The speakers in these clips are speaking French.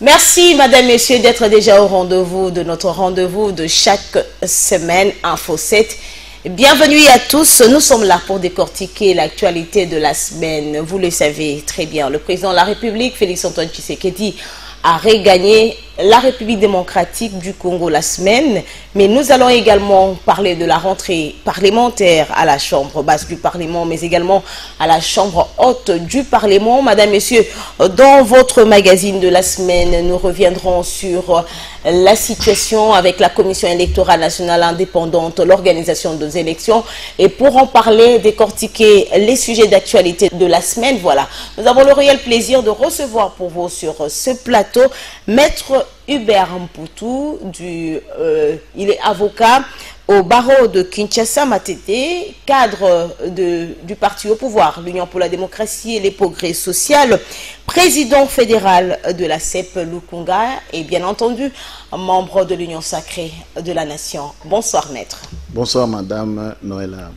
Merci, madame, messieurs, d'être déjà au rendez-vous de notre rendez-vous de chaque semaine Info 7. Bienvenue à tous. Nous sommes là pour décortiquer l'actualité de la semaine. Vous le savez très bien, le président de la République, Félix-Antoine Tshisekedi, a regagné la République démocratique du Congo la semaine, mais nous allons également parler de la rentrée parlementaire à la Chambre basse du Parlement, mais également à la Chambre haute du Parlement. Madame, Messieurs, dans votre magazine de la semaine, nous reviendrons sur la situation avec la Commission électorale nationale indépendante, l'organisation des élections, et pour en parler, décortiquer les sujets d'actualité de la semaine, voilà. Nous avons le réel plaisir de recevoir pour vous sur ce plateau Maître Hubert Mputu, il est avocat au barreau de Kinshasa Matete, cadre du parti au pouvoir, l'Union pour la démocratie et les progrès sociaux, président fédéral de la CEP Lukunga et bien entendu membre de l'Union sacrée de la nation. Bonsoir maître. Bonsoir madame Noëlla.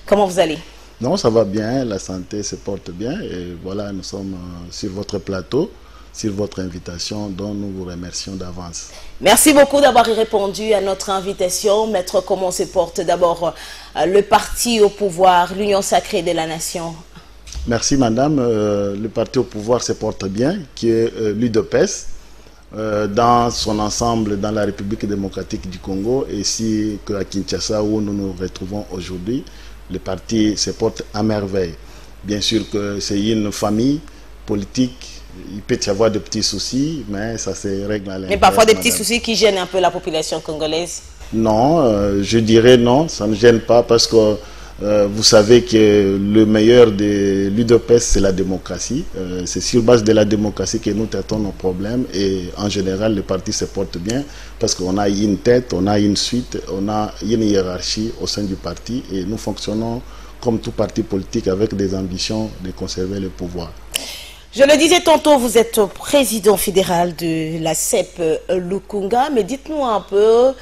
Comment vous allez? Non, ça va bien, la santé se porte bien et voilà, nous sommes sur votre plateau, sur votre invitation dont nous vous remercions d'avance. Merci beaucoup d'avoir répondu à notre invitation. Maître, comment se porte d'abord le parti au pouvoir, l'Union sacrée de la nation? Merci madame. Le parti au pouvoir se porte bien, qui est l'UDPS, dans son ensemble dans la République démocratique du Congo, et ici à Kinshasa où nous nous retrouvons aujourd'hui. Le parti se porte à merveille. Bien sûr que c'est une famille politique. Il peut y avoir de petits soucis, mais ça se règle à l'inverse. Mais parfois des petits soucis qui gênent un peu la population congolaise? Non, je dirais non, ça ne gêne pas parce que vous savez que le meilleur de l'UDPS, c'est la démocratie. C'est sur base de la démocratie que nous traitons nos problèmes et en général, le parti se porte bien parce qu'on a une tête, on a une suite, on a une hiérarchie au sein du parti et nous fonctionnons comme tout parti politique avec des ambitions de conserver le pouvoir. Je le disais tantôt, vous êtes président fédéral de la CEP Lukunga, mais dites-nous un peu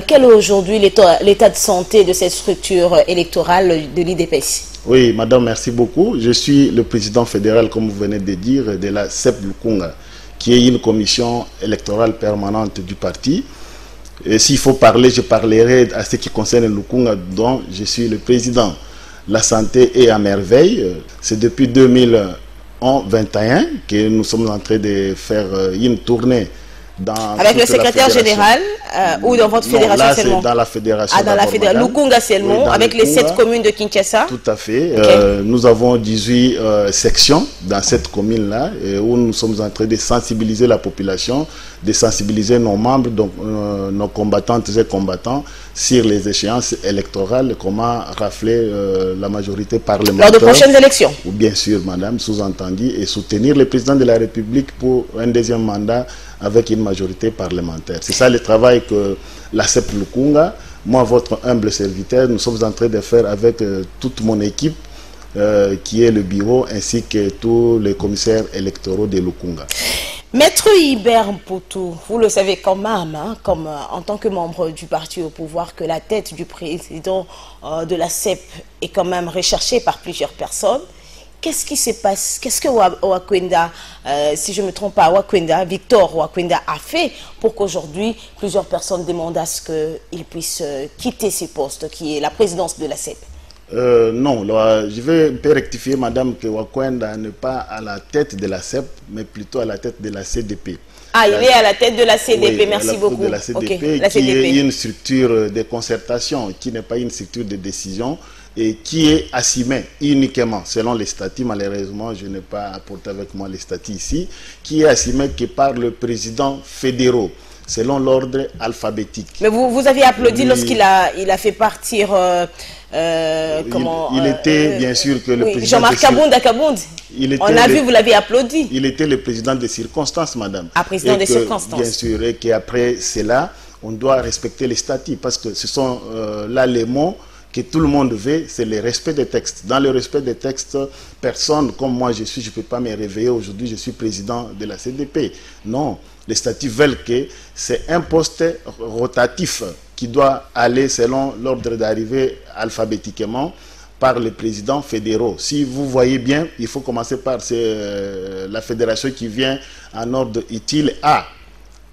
quel est aujourd'hui l'état de santé de cette structure électorale de l'IDPS? Oui, madame, merci beaucoup. Je suis le président fédéral, comme vous venez de dire, de la CEP Lukunga, qui est une commission électorale permanente du parti. Et s'il faut parler, je parlerai à ce qui concerne Lukunga, dont je suis le président. La santé est à merveille. C'est depuis 2021 que nous sommes en train de faire une tournée avec le secrétaire général ou dans votre fédération là, seulement? Dans la fédération. Ah, dans la fédération. Lukunga seulement, oui, avec les 7 communes de Kinshasa? Tout à fait. Okay. Nous avons 18 sections dans cette commune-là où nous sommes en train de sensibiliser la population, de sensibiliser nos membres, donc nos combattantes et combattants sur les échéances électorales, comment rafler la majorité parlementaire. Lors de prochaines élections? Ou bien sûr, madame, sous-entendu, et soutenir le président de la République pour un deuxième mandat avec une majorité parlementaire. C'est ça le travail que la CEP Lukunga, moi, votre humble serviteur, nous sommes en train de faire avec toute mon équipe, qui est le bureau, ainsi que tous les commissaires électoraux de Lukunga. Maître Hubert Mputu, vous le savez quand même, hein, comme en tant que membre du parti au pouvoir, que la tête du président de la CEP est quand même recherchée par plusieurs personnes. Qu'est-ce qui se passe? Qu'est-ce que Wakwenda, si je ne me trompe pas, Victor Wakwenda a fait pour qu'aujourd'hui plusieurs personnes demandent à ce qu'il puisse quitter ce poste qui est la présidence de la CEP? Non, je vais un peu rectifier madame que Wakwenda n'est pas à la tête de la CEP, mais plutôt à la tête de la CDP. Ah, il est à la tête de la CDP, oui, merci beaucoup. De la CDP, okay, la qui CDP. est une structure de concertation, qui n'est pas une structure de décision et qui est assumée uniquement, selon les statuts, malheureusement, je n'ai pas apporté avec moi les statuts ici, qui est assumée que par le président fédéral, selon l'ordre alphabétique. Mais vous aviez applaudi lorsqu'il a fait partir... il était bien sûr que le président... Jean-Marc Kabound. On a vu, vous l'avez applaudi. Il était le président des circonstances, madame. Ah, président des circonstances. Bien sûr, et qu'après cela, on doit respecter les statuts, parce que ce sont là les mots que tout le monde veut, c'est le respect des textes. Dans le respect des textes, personne comme moi je ne peux pas me réveiller aujourd'hui, je suis président de la CDP. Non, les statuts veulent que c'est un poste rotatif qui doit aller selon l'ordre d'arrivée alphabétiquement par les présidents fédéraux. Si vous voyez bien, il faut commencer par la fédération qui vient en ordre utile A.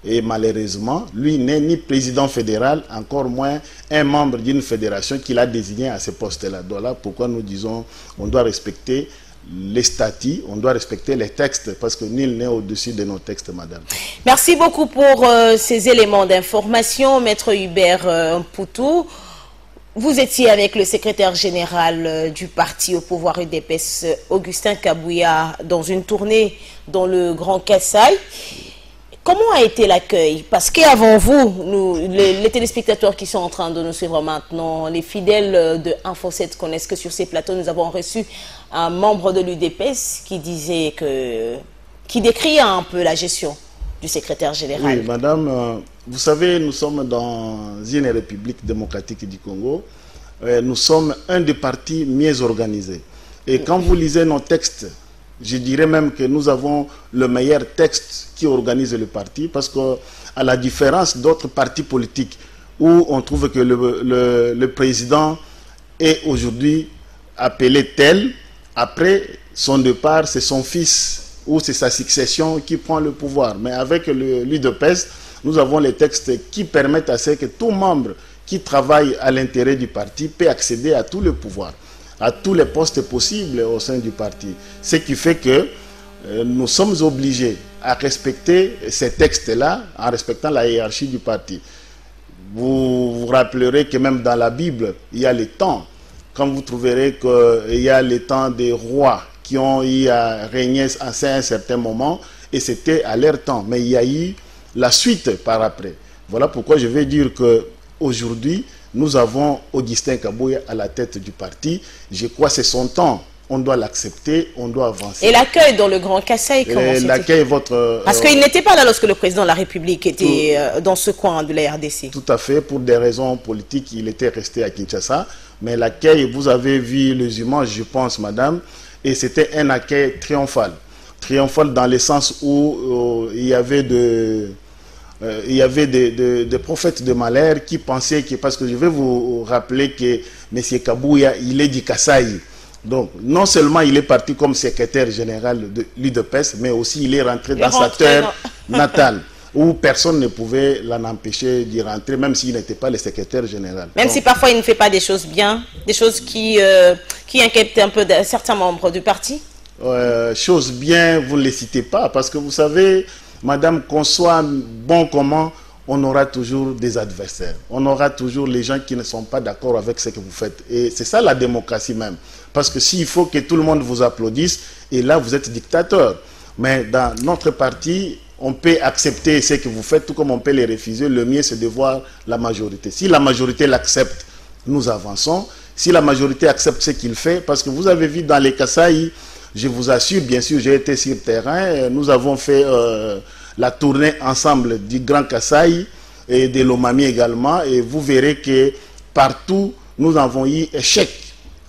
Et malheureusement, lui n'est ni président fédéral, encore moins un membre d'une fédération qu'il a désigné à ce poste-là. Donc là, pourquoi nous disons on doit respecter les statuts, on doit respecter les textes, parce que nul n'est au-dessus de nos textes, madame. Merci beaucoup pour ces éléments d'information, Maître Hubert Mpoutou. Vous étiez avec le secrétaire général du parti au pouvoir UDPS, Augustin Kabouya, dans une tournée dans le Grand Kasaï. Comment a été l'accueil? Parce qu'avant vous, les téléspectateurs qui sont en train de nous suivre maintenant, les fidèles de Info 7 connaissent que sur ces plateaux, nous avons reçu un membre de l'UDPS qui décrit un peu la gestion du secrétaire général. Oui, madame, vous savez, nous sommes dans une république démocratique du Congo. Nous sommes un des partis mieux organisés. Et quand vous lisez nos textes, je dirais même que nous avons le meilleur texte qui organise le parti, parce qu'à la différence d'autres partis politiques où on trouve que le président est aujourd'hui appelé tel, après son départ, c'est son fils ou c'est sa succession qui prend le pouvoir. Mais avec l'UDPS, nous avons les textes qui permettent à ce que tout membre qui travaille à l'intérêt du parti peut accéder à tout le pouvoir, à tous les postes possibles au sein du parti. Ce qui fait que nous sommes obligés à respecter ces textes-là en respectant la hiérarchie du parti. Vous vous rappellerez que même dans la Bible, il y a les temps. Quand vous trouverez qu'il y a les temps des rois qui ont eu à régner à un certain moment, et c'était à leur temps. Mais il y a eu la suite par après. Voilà pourquoi je vais dire qu'aujourd'hui, nous avons Augustin Kabouya à la tête du parti. Je crois que c'est son temps. On doit l'accepter, on doit avancer. Et l'accueil dans le Grand Kasaï, comment c'était? L'accueil, Parce qu'il n'était pas là lorsque le président de la République était dans ce coin de la RDC. Tout à fait, pour des raisons politiques, il était resté à Kinshasa. Mais l'accueil, vous avez vu les images, je pense, madame, et c'était un accueil triomphal. Triomphal dans le sens où il y avait des prophètes de malheur qui pensaient que, parce que je vais vous rappeler que M. Kabouya, il est du Kasaï. Donc, non seulement il est parti comme secrétaire général de l'UDPS, mais aussi il est rentré dans sa terre natale, où personne ne pouvait l'en empêcher d'y rentrer, même s'il n'était pas le secrétaire général. Même si parfois il ne fait pas des choses bien, des choses qui inquiètent un peu certains membres du parti? Choses bien, vous ne les citez pas, parce que vous savez, madame, qu'on soit bon comment, on aura toujours des adversaires. On aura toujours les gens qui ne sont pas d'accord avec ce que vous faites. Et c'est ça la démocratie même. Parce que s'il faut que tout le monde vous applaudisse, et là vous êtes dictateur. Mais dans notre parti, on peut accepter ce que vous faites, tout comme on peut les refuser. Le mieux, c'est de voir la majorité. Si la majorité l'accepte, nous avançons. Si la majorité accepte ce qu'il fait, parce que vous avez vu dans les Kasaï, je vous assure, bien sûr, j'ai été sur le terrain, nous avons fait la tournée ensemble du Grand Kasaï et de l'Omami également, et vous verrez que partout, nous avons eu échec.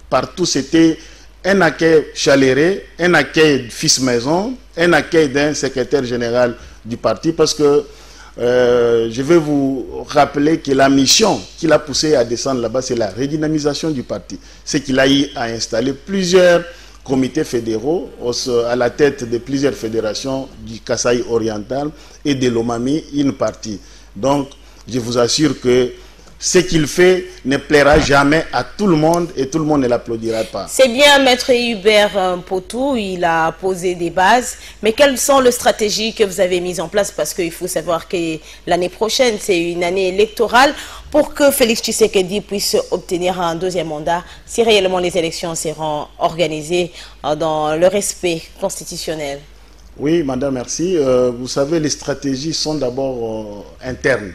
Partout, c'était un accueil chaleureux, un accueil fils maison, un accueil d'un secrétaire général du parti, parce que je vais vous rappeler que la mission qui l'a poussé à descendre là-bas, c'est la redynamisation du parti. C'est qu'il a eu à installer plusieurs comités fédéraux à la tête de plusieurs fédérations du Kasaï oriental et de l'Omami, une partie. Donc, je vous assure que ce qu'il fait ne plaira jamais à tout le monde et tout le monde ne l'applaudira pas. C'est bien, Maître Hubert Mpoutou, il a posé des bases, mais quelles sont les stratégies que vous avez mises en place? Parce qu'il faut savoir que l'année prochaine, c'est une année électorale. Pour que Félix Tshisekedi puisse obtenir un deuxième mandat, si réellement les élections seront organisées dans le respect constitutionnel. Oui, madame, merci. Vous savez, les stratégies sont d'abord internes.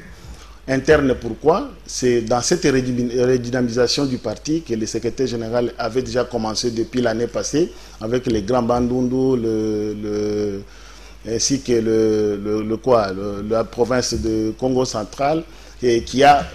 Interne, pourquoi? C'est dans cette redynamisation du parti que le secrétaire général avait déjà commencé depuis l'année passée avec les grands Bandundu, ainsi que la province de Congo central, et qui a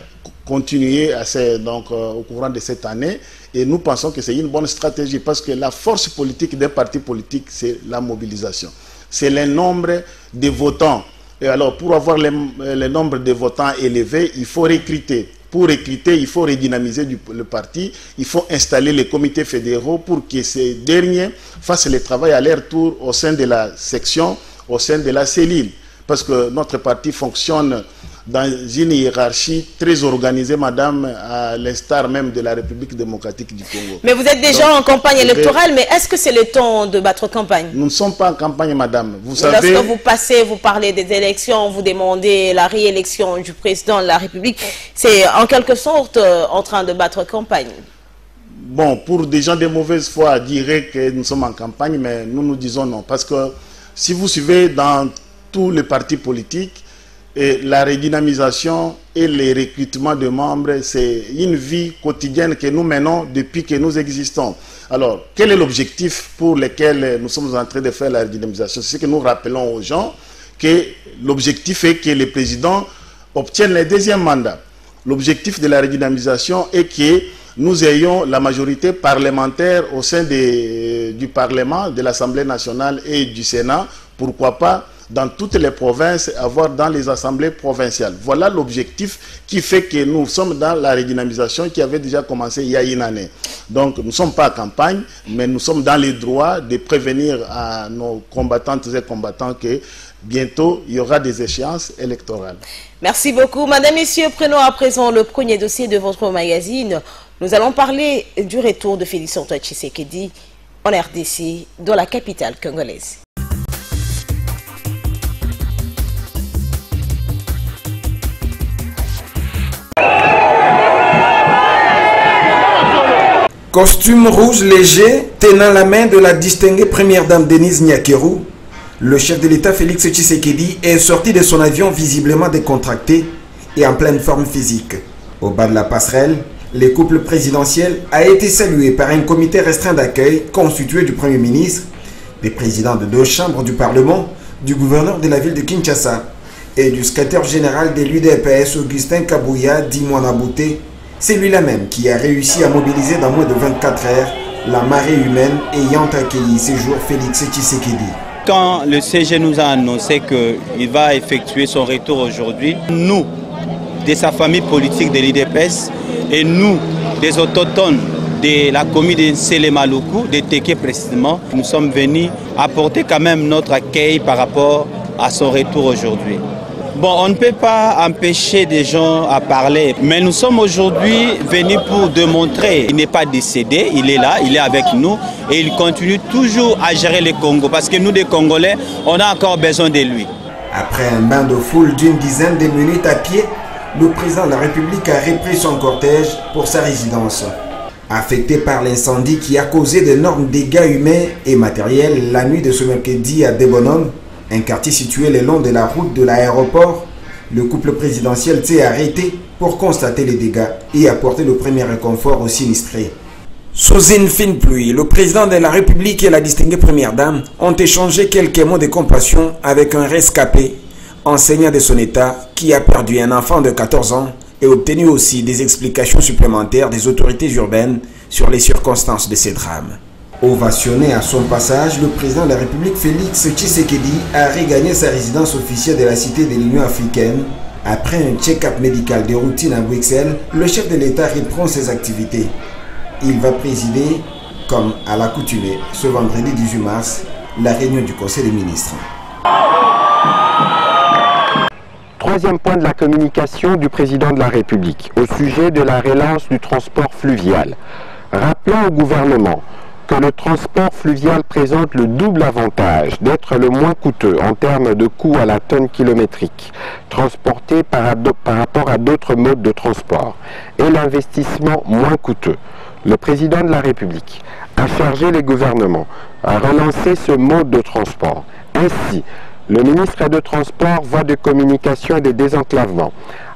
continué au courant de cette année. Et nous pensons que c'est une bonne stratégie parce que la force politique des partis politiques, c'est la mobilisation. C'est le nombre de votants. Et alors, pour avoir le nombre de votants élevé, il faut recruter. pour recruter, il faut redynamiser le parti, il faut installer les comités fédéraux pour que ces derniers fassent le travail à leur tour au sein de la section, au sein de la cellule. Parce que notre parti fonctionne dans une hiérarchie très organisée, madame, à l'instar même de la République démocratique du Congo. Mais vous êtes déjà en campagne électorale, mais est-ce que c'est le temps de battre campagne? Nous ne sommes pas en campagne, madame. Vous savez... Lorsque vous passez, vous parlez des élections, vous demandez la réélection du président de la République, c'est en quelque sorte en train de battre campagne. Bon, pour des gens de mauvaise foi, diraient que nous sommes en campagne, mais nous nous disons non. Parce que si vous suivez dans tous les partis politiques, et la redynamisation et les recrutements de membres, c'est une vie quotidienne que nous menons depuis que nous existons. Alors, quel est l'objectif pour lequel nous sommes en train de faire la redynamisation? C'est que nous rappelons aux gens que l'objectif est que le président obtienne le deuxième mandat. L'objectif de la redynamisation est que nous ayons la majorité parlementaire au sein du Parlement, de l'Assemblée nationale et du Sénat. Pourquoi pas dans toutes les provinces, avoir dans les assemblées provinciales. Voilà l'objectif qui fait que nous sommes dans la redynamisation qui avait déjà commencé il y a une année. Donc nous ne sommes pas en campagne, mais nous sommes dans les droits de prévenir à nos combattantes et combattants que bientôt il y aura des échéances électorales. Merci beaucoup. Madame, Messieurs, prenons à présent le premier dossier de votre magazine. Nous allons parler du retour de Félix-Antoine Tshisekedi en RDC, dans la capitale congolaise. Costume rouge léger, tenant la main de la distinguée première dame Denise Nyakeru, le chef de l'État Félix Tshisekedi est sorti de son avion visiblement décontracté et en pleine forme physique. Au bas de la passerelle, le couple présidentiel a été salué par un comité restreint d'accueil constitué du Premier ministre, des présidents de 2 chambres du Parlement, du gouverneur de la ville de Kinshasa et du secrétaire général de l'UDPS Augustin Kabouya Dimouanabouté. C'est lui-là même qui a réussi à mobiliser dans moins de 24 heures la marée humaine ayant accueilli ce jour Félix Tshisekedi. Quand le CG nous a annoncé qu'il va effectuer son retour aujourd'hui, nous, de sa famille politique de l'IDPS, et nous, des autochtones de la commune de Nselemaluku, de Teke précisément, nous sommes venus apporter quand même notre accueil par rapport à son retour aujourd'hui. Bon, on ne peut pas empêcher des gens à parler, mais nous sommes aujourd'hui venus pour démontrer qu'il n'est pas décédé, il est là, il est avec nous et il continue toujours à gérer le Congo parce que nous, des Congolais, on a encore besoin de lui. Après un bain de foule d'une dizaine de minutes à pied, le président de la République a repris son cortège pour sa résidence. Affecté par l'incendie qui a causé d'énormes dégâts humains et matériels la nuit de ce mercredi à Debonom, un quartier situé le long de la route de l'aéroport, le couple présidentiel s'est arrêté pour constater les dégâts et apporter le premier réconfort aux sinistrés. Sous une fine pluie, le président de la République et la distinguée première dame ont échangé quelques mots de compassion avec un rescapé, enseignant de son état, qui a perdu un enfant de 14 ans et obtenu aussi des explications supplémentaires des autorités urbaines sur les circonstances de ces drames. Ovationné à son passage, le président de la République Félix Tshisekedi a regagné sa résidence officielle de la Cité de l'Union africaine. Après un check-up médical de routine à Bruxelles, le chef de l'État reprend ses activités. Il va présider, comme à l'accoutumée, ce vendredi 18 mars, la réunion du Conseil des ministres. Troisième point de la communication du président de la République au sujet de la relance du transport fluvial. Rappelons au gouvernement que le transport fluvial présente le double avantage d'être le moins coûteux en termes de coût à la tonne kilométrique, transporté par rapport à d'autres modes de transport, et l'investissement moins coûteux. Le président de la République a chargé les gouvernements à relancer ce mode de transport. Ainsi, le ministre des Transports, voie de communication et de désenclavement,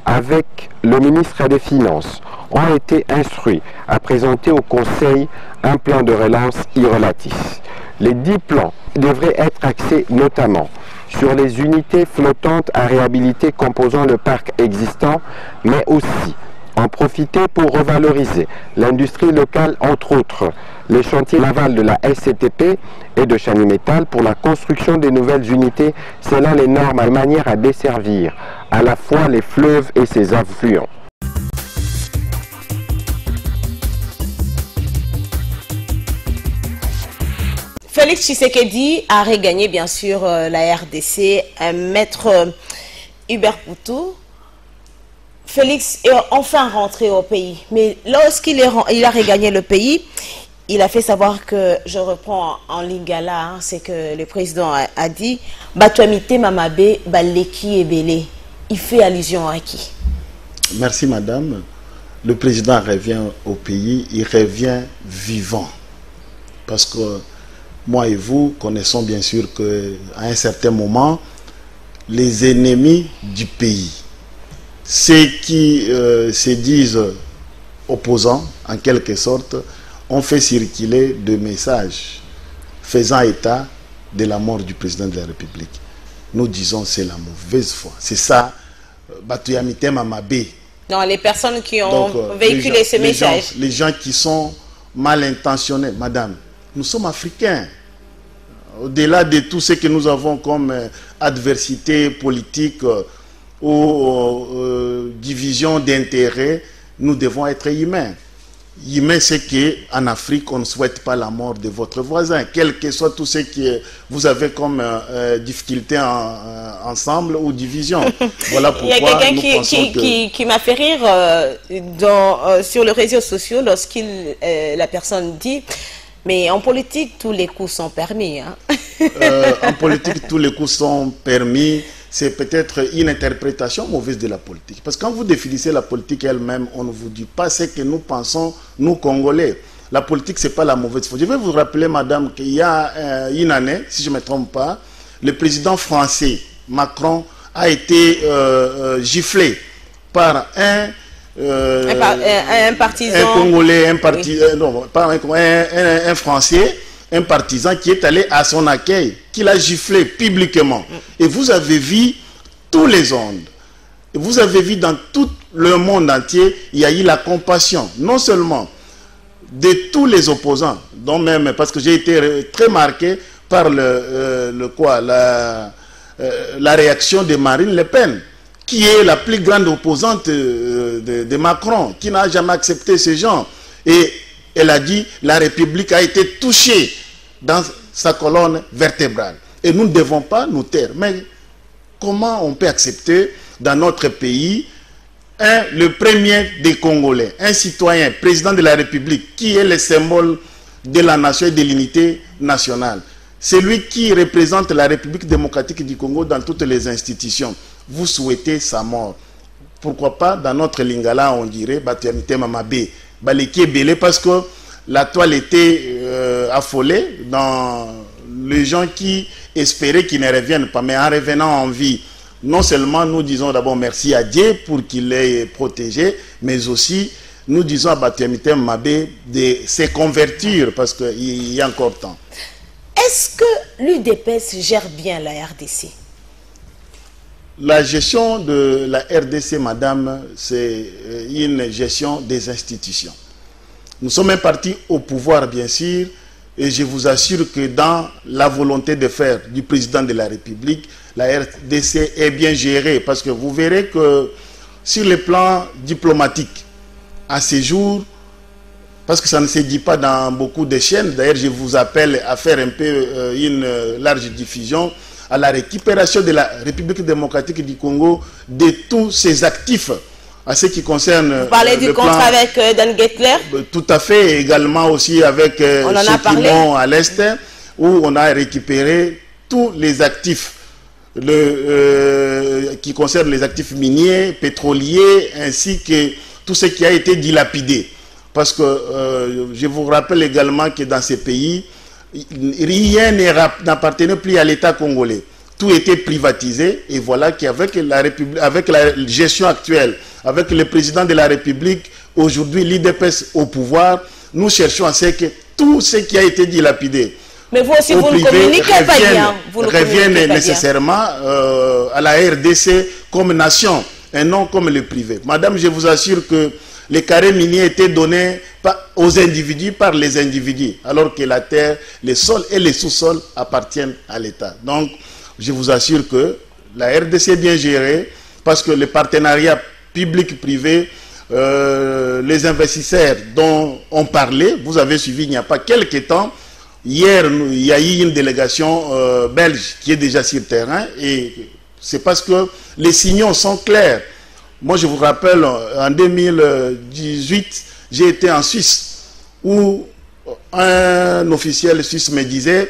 avec le ministre des Finances, ont été instruits à présenter au Conseil un plan de relance y relatif. Les 10 plans devraient être axés notamment sur les unités flottantes à réhabiliter composant le parc existant, mais aussi en profiter pour revaloriser l'industrie locale, entre autres les chantiers navals de la SCTP et de Chanimetal pour la construction des nouvelles unités selon les normes de manière à desservir à la fois les fleuves et ses affluents. Félix Tshisekedi a regagné bien sûr la RDC. Maître Hubert Poutou, Félix est enfin rentré au pays. Mais lorsqu'il a regagné le pays, il a fait savoir que, je reprends en lingala, c'est que le président a dit « Batuamite mamabe baleki ebele ». Il fait allusion à qui? Merci madame. Le président revient au pays, il revient vivant. Parce que moi et vous connaissons bien sûr qu'à un certain moment, les ennemis du pays, ceux qui se disent opposants en quelque sorte, ont fait circuler des messages faisant état de la mort du président de la République. Nous disons c'est la mauvaise foi. C'est ça, Batuyamite Mamabe. Non, les personnes qui ont véhiculé ces messages. Les gens qui sont mal intentionnés. Madame, nous sommes africains. Au-delà de tout ce que nous avons comme adversité politique ou division d'intérêts, nous devons être humains. Humain, c'est qu'en Afrique, on ne souhaite pas la mort de votre voisin, quel que soit tout ce que vous avez comme difficulté ensemble ou division. Voilà pourquoi il y a quelqu'un qui m'a fait rire sur les réseaux sociaux lorsqu'il la personne dit « Mais en politique, tous les coups sont permis. Hein. » En politique, tous les coups sont permis. C'est peut-être une interprétation mauvaise de la politique. Parce que quand vous définissez la politique elle-même, on ne vous dit pas ce que nous pensons, nous Congolais. La politique, ce n'est pas la mauvaise foi. Je vais vous rappeler, madame, qu'il y a une année, si je ne me trompe pas, le président français, Macron, a été giflé par un partisan. Un Congolais, non, pas un Français, un partisan qui est allé à son accueil, qui l'a giflé publiquement. Et vous avez vu tous les ondes. Et vous avez vu dans tout le monde entier, il y a eu la compassion, non seulement de tous les opposants, dont même, parce que j'ai été très marqué par la réaction de Marine Le Pen, qui est la plus grande opposante de Macron, qui n'a jamais accepté ce genre. Et elle a dit la République a été touchée dans sa colonne vertébrale. Et nous ne devons pas nous taire. Mais comment on peut accepter dans notre pays le premier des Congolais, un citoyen, président de la République, qui est le symbole de la nation et de l'unité nationale, celui qui représente la République démocratique du Congo dans toutes les institutions, vous souhaitez sa mort. Pourquoi pas dans notre lingala on dirait Batuamite Mamabe Baleki Ebele, parce que la toile était affolée dans les gens qui espéraient qu'ils ne reviennent pas, mais en revenant en vie, non seulement nous disons d'abord merci à Dieu pour qu'il l'ait protégé, mais aussi nous disons à Batuamite Mamabe de se convertir parce qu'il y a encore temps. Est-ce que l'UDPS gère bien la RDC? La gestion de la RDC, madame, c'est une gestion des institutions. Nous sommes un parti au pouvoir, bien sûr, et je vous assure que dans la volonté de faire du président de la République, la RDC est bien gérée, parce que vous verrez que sur le plan diplomatique, à ce jour, parce que ça ne se dit pas dans beaucoup de chaînes, d'ailleurs je vous appelle à faire un peu une large diffusion, à la récupération de la République démocratique du Congo de tous ses actifs, à ce qui concerne... Vous parlez du contrat avec Dan Gettler? Tout à fait, également aussi avec ceux qui vont à l'Est, où on a récupéré tous les actifs qui concernent les actifs miniers, pétroliers, ainsi que tout ce qui a été dilapidé. Parce que je vous rappelle également que dans ces pays, rien n'appartenait plus à l'État congolais. Tout était privatisé et voilà qu'avec la gestion actuelle, avec le président de la République, aujourd'hui l'UDPS au pouvoir, nous cherchons à ce que tout ce qui a été dilapidé, mais vous aussi, vous ne communiquez pas bien. Reviennent nécessairement à la RDC comme nation et non comme le privé. Madame, je vous assure que les carrés miniers étaient donnés aux individus par les individus, alors que la terre, les sols et les sous-sols appartiennent à l'État. Donc, je vous assure que la RDC est bien gérée, parce que le partenariat public-privé, les investisseurs dont on parlait, vous avez suivi il n'y a pas quelques temps, Hier, il y a eu une délégation belge qui est déjà sur le terrain et c'est parce que les signaux sont clairs. Moi, je vous rappelle, en 2018, j'ai été en Suisse où un officiel suisse me disait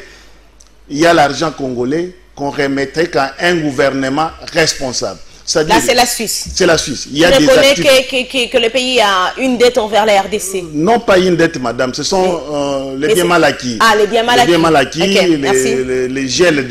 il y a l'argent congolais qu'on remettrait qu'à un gouvernement responsable. Là, c'est la Suisse. C'est la Suisse. Il y a que le pays a une dette envers la RDC. Non, pas une dette, madame. Ce sont les biens mal acquis. Ah, les biens mal acquis. Les biens mal acquis, okay, les gels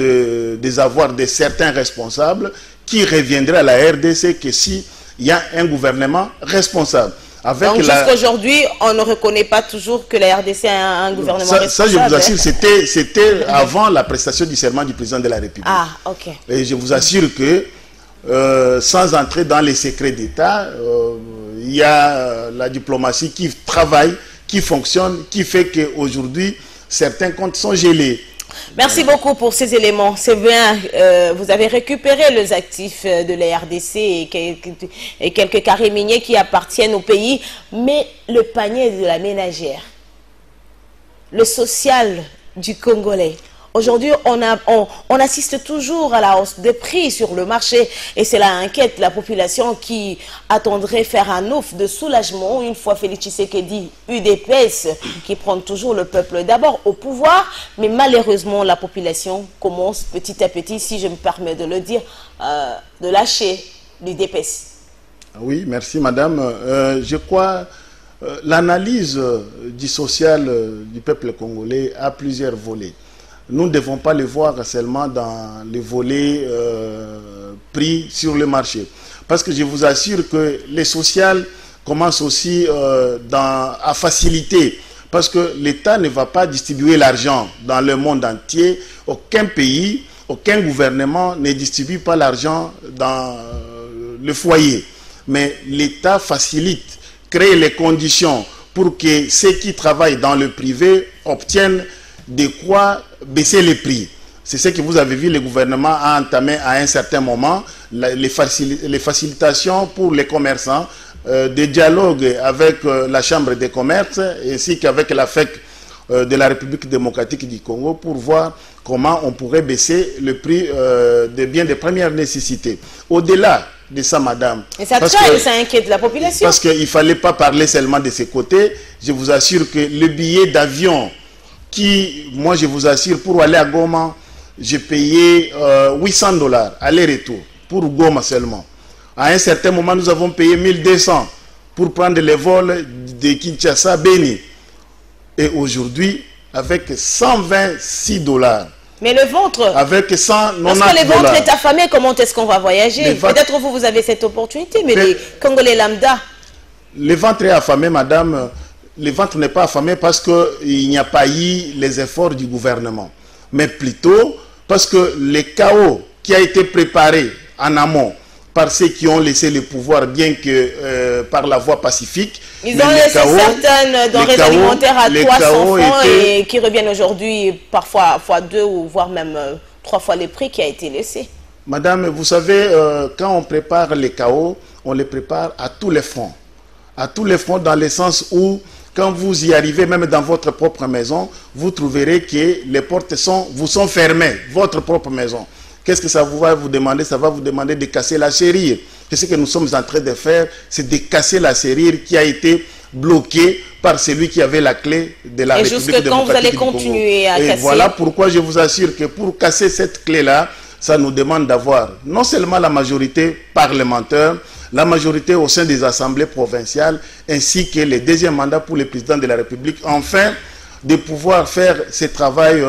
des avoirs de certains responsables qui reviendraient à la RDC que si il y a un gouvernement responsable. Donc jusqu'à aujourd'hui, on ne reconnaît pas toujours que la RDC a un gouvernement responsable. Ça, je vous assure, c'était avant la prestation du serment du président de la République. Ah, ok. Et je vous assure que sans entrer dans les secrets d'État, il y a la diplomatie qui travaille, qui fonctionne, qui fait qu'aujourd'hui, certains comptes sont gelés. Merci beaucoup pour ces éléments. C'est bien, vous avez récupéré les actifs de la RDC et quelques carrés miniers qui appartiennent au pays, mais le panier de la ménagère, le social du Congolais. Aujourd'hui, on assiste toujours à la hausse des prix sur le marché et cela inquiète la population qui attendrait faire un ouf de soulagement une fois Félix Tshisekedi UDPS qui prend toujours le peuple d'abord au pouvoir. Mais malheureusement, la population commence petit à petit, si je me permets de le dire, de lâcher l'UDPS. Oui, merci madame. Je crois l'analyse du social du peuple congolais a plusieurs volets. Nous ne devons pas le voir seulement dans les volets pris sur le marché. Parce que je vous assure que les sociales commencent aussi à faciliter. Parce que l'État ne va pas distribuer l'argent dans le monde entier. Aucun pays, aucun gouvernement ne distribue pas l'argent dans le foyer. Mais l'État facilite, crée les conditions pour que ceux qui travaillent dans le privé obtiennent de quoi baisser les prix. C'est ce que vous avez vu, le gouvernement a entamé à un certain moment, les facilitations pour les commerçants, des dialogues avec la Chambre des commerces ainsi qu'avec la FEC de la République démocratique du Congo pour voir comment on pourrait baisser le prix des biens de première nécessité. Au-delà de ça, madame. Et ça inquiète la population. Parce qu'il ne fallait pas parler seulement de ces côtés. Je vous assure que le billet d'avion qui, moi je vous assure, pour aller à Goma, j'ai payé 800 $, aller-retour, pour Goma seulement. À un certain moment, nous avons payé 1200 pour prendre les vols de Kinshasa à Beni. Et aujourd'hui, avec 126 $. Mais le ventre, avec 190 $. Parce que le ventre est affamé, comment est-ce qu'on va voyager? Peut-être vous avez cette opportunité, mais les Congolais lambda. Le ventre est affamé, madame. Le ventre n'est pas affamé parce qu'il n'y a pas eu les efforts du gouvernement, mais plutôt parce que le chaos qui a été préparé en amont par ceux qui ont laissé le pouvoir, bien que par la voie pacifique. Ils ont laissé certaines denrées alimentaires à 300 francs et qui reviennent aujourd'hui parfois fois 2 ou voire même 3 fois les prix qui a été laissé. Madame, vous savez, quand on prépare les chaos, on les prépare à tous les fronts. À tous les fronts dans le sens où quand vous y arrivez, même dans votre propre maison, vous trouverez que les portes vous sont fermées, votre propre maison. Qu'est-ce que ça va vous demander? Ça va vous demander de casser la serrure. Ce que nous sommes en train de faire, c'est de casser la serrure qui a été bloquée par celui qui avait la clé de la République démocratique du Congo. Et jusque quand vous allez continuer à casser? Et voilà pourquoi je vous assure que pour casser cette clé-là, ça nous demande d'avoir non seulement la majorité parlementaire, la majorité au sein des assemblées provinciales, ainsi que le deuxième mandat pour le président de la République, enfin de pouvoir faire ce travail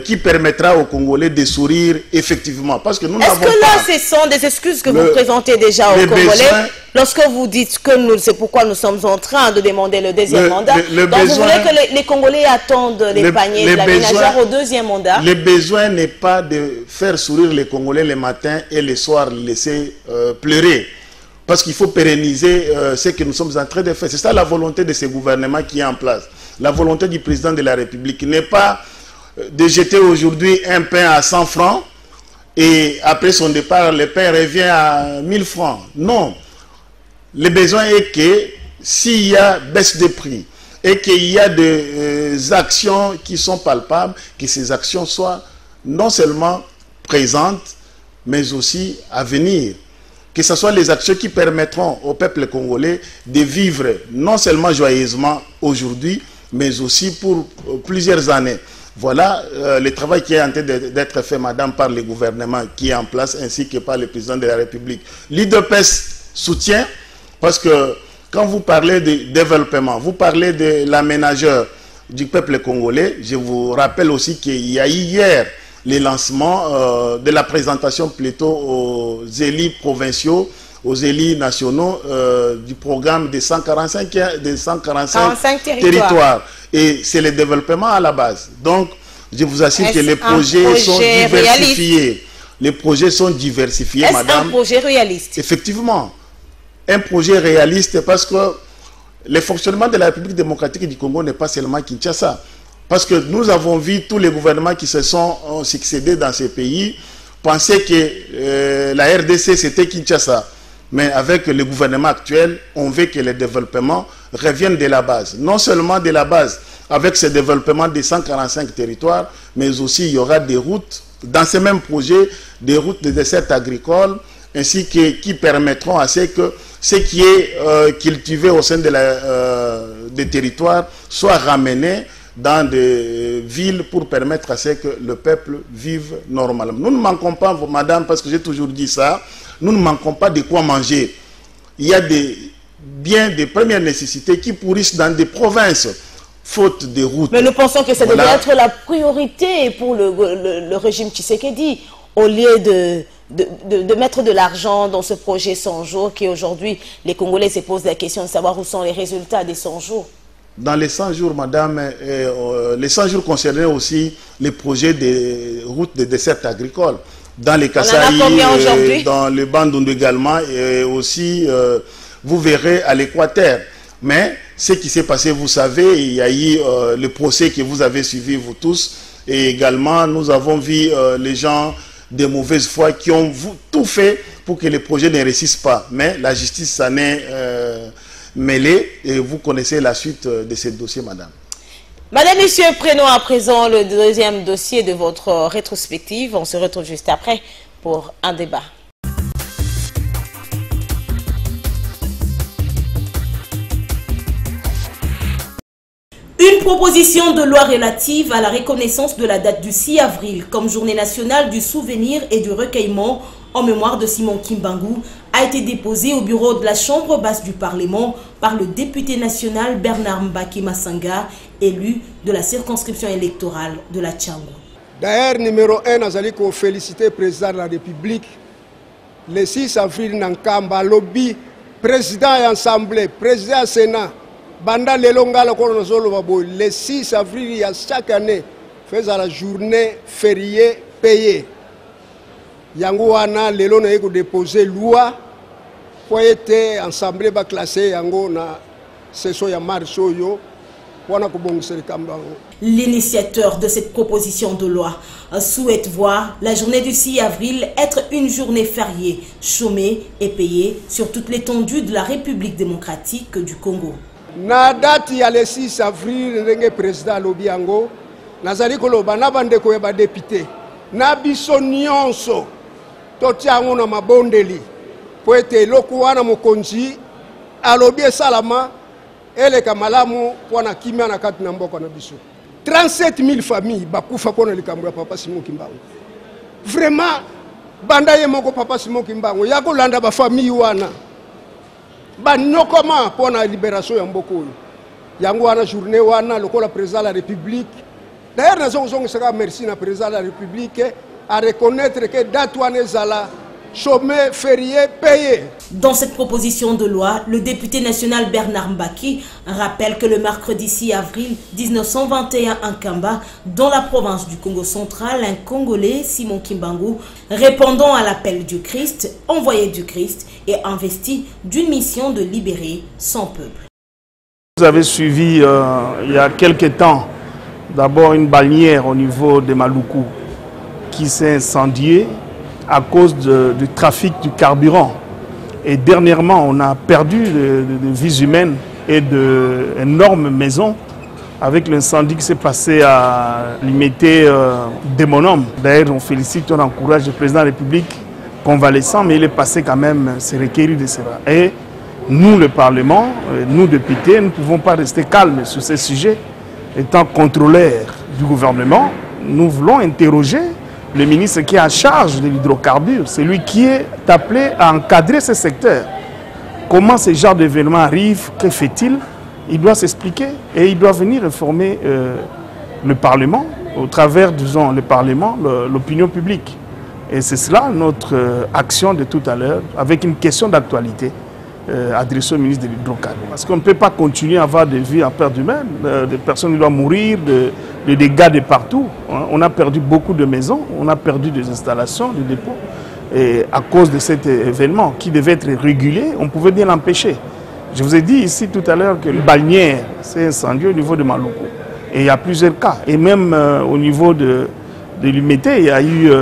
qui permettra aux Congolais de sourire effectivement. Parce que nous n'avons pas... Est-ce que là, ce sont des excuses que vous présentez déjà aux Congolais lorsque vous dites que c'est pourquoi nous sommes en train de demander le deuxième mandat? Donc vous voulez que les Congolais attendent les paniers de la ménagère au deuxième mandat? Le besoin n'est pas de faire sourire les Congolais le matin et le soir les laisser pleurer. Parce qu'il faut pérenniser ce que nous sommes en train de faire. C'est ça la volonté de ce gouvernement qui est en place. La volonté du président de la République n'est pas de jeter aujourd'hui un pain à 100 francs et après son départ, le pain revient à 1000 francs. Non. Le besoin est que s'il y a baisse de prix et qu'il y a des actions qui sont palpables, que ces actions soient non seulement présentes, mais aussi à venir. Que ce soit les actions qui permettront au peuple congolais de vivre non seulement joyeusement aujourd'hui, mais aussi pour plusieurs années. Voilà le travail qui est en train d'être fait, madame, par le gouvernement qui est en place, ainsi que par le président de la République. L'UDPS soutient, parce que quand vous parlez de développement, vous parlez de l'aménageur du peuple congolais, je vous rappelle aussi qu'il y a eu hier les lancements de la présentation plutôt aux élus provinciaux, aux élus nationaux du programme des 145 territoires. Et c'est le développement à la base. Donc, je vous assure que les projets sont diversifiés. Réaliste? Les projets sont diversifiés, madame. Est-ce un projet réaliste? Effectivement. Un projet réaliste parce que le fonctionnement de la République démocratique du Congo n'est pas seulement Kinshasa. Parce que nous avons vu tous les gouvernements qui se sont succédés dans ces pays penser que la RDC c'était Kinshasa. Mais avec le gouvernement actuel, on veut que le développement revienne de la base. Non seulement de la base, avec ce développement des 145 territoires, mais aussi il y aura des routes, dans ces mêmes projets, des routes de dessert agricole, ainsi que qui permettront à ce que ce qui est cultivé au sein de des territoires soit ramené dans des villes pour permettre à ce que le peuple vive normalement. Nous ne manquons pas, madame, parce que j'ai toujours dit ça, nous ne manquons pas de quoi manger. Il y a des biens de première nécessité qui pourrissent dans des provinces, faute de routes. Mais nous pensons que ça devrait être la priorité pour le régime Tshisekedi, au lieu de mettre de l'argent dans ce projet 100 jours, qui aujourd'hui, les Congolais se posent la question de savoir où sont les résultats des 100 jours. Dans les 100 jours, madame, les 100 jours concernaient aussi les projets de routes de dessert agricole. Dans les Kasaï, dans le Bandundu également, et aussi, vous verrez à l'Équateur. Mais ce qui s'est passé, vous savez, il y a eu le procès que vous avez suivi, vous tous, et également, nous avons vu les gens de mauvaise foi qui ont tout fait pour que les projets ne réussissent pas. Mais la justice s'en est mêlée, et vous connaissez la suite de ce dossier, madame. Madame, Monsieur, prenons à présent le deuxième dossier de votre rétrospective. On se retrouve juste après pour un débat. Une proposition de loi relative à la reconnaissance de la date du 6 avril comme journée nationale du souvenir et du recueillement en mémoire de Simon Kimbangu a été déposée au bureau de la Chambre basse du Parlement par le député national Bernard Mbaki Masanga, élu de la circonscription électorale de la Tchango. D'ailleurs, numéro 1, nous allons féliciter le président de la République. Le 6 avril, Nankamba, lobby, président et assemblée, président et sénat, Banda Lelonga, le 6 avril, il y a chaque année, faisant la journée fériée payée. Yango wana lelo na yeko déposer loi pour être ensemble ba classé yango na session ya mars oyo wana ko bongisa likambango. L'initiateur de cette proposition de loi souhaite voir la journée du 6 avril être une journée fériée, chômée et payée sur toute l'étendue de la République démocratique du Congo. Na date ya le 6 avril ndenge président lobi yango nazali koloba na bandeko ya ba député na biso nyonso totiango na mabondeli po ete eloko wana mokonzi alobi esalama eleka malamu mpona kimia na kati na mboka na biso. 37 000 familles bakufa mpona likambo ya papa Simon Kimbangu. Vraiment banda ye moko papa Simon Kimbangu ya kolanda bafamille wana banyokoma mpona libération ya mboka oyo. Yango wana journée wana lokola président de la République. D'ailleurs nazongozongisaka merci na président de la République à reconnaître que date wana ezala chômé, férié, payé. Dans cette proposition de loi, le député national Bernard Mbaki rappelle que le mercredi 6 avril 1921 à Nkamba, dans la province du Congo central, un Congolais, Simon Kimbangu, répondant à l'appel du Christ, envoyé du Christ et investi d'une mission de libérer son peuple. Vous avez suivi il y a quelques temps d'abord une bannière au niveau de Maluku qui s'est incendiée à cause du trafic du carburant. Et dernièrement, on a perdu des vies humaines et d'énormes maisons avec l'incendie qui s'est passé à Limité Démonome. D'ailleurs, on félicite, on encourage le président de la République convalescent, mais il est passé quand même, c'est requéri de cela. Et nous, le Parlement, nous, députés, nous ne pouvons pas rester calmes sur ces sujets. Étant contrôleurs du gouvernement, nous voulons interroger le ministre qui est en charge de l'hydrocarbure, c'est lui qui est appelé à encadrer ce secteur. Comment ce genre d'événement arrive, que fait-il? Il doit s'expliquer et il doit venir informer le Parlement, au travers, disons, le Parlement, l'opinion publique. Et c'est cela notre action de tout à l'heure, avec une question d'actualité adressée au ministre de l'Hydrocarbure. Parce qu'on ne peut pas continuer à avoir des vies en perte humaine, des personnes qui doivent mourir, des dégâts de partout. On a perdu beaucoup de maisons, on a perdu des installations, des dépôts. Et à cause de cet événement qui devait être régulé, on pouvait bien l'empêcher. Je vous ai dit ici tout à l'heure que le balnière s'est incendié au niveau de Maluku. Et il y a plusieurs cas. Et même au niveau de Limité, il y a eu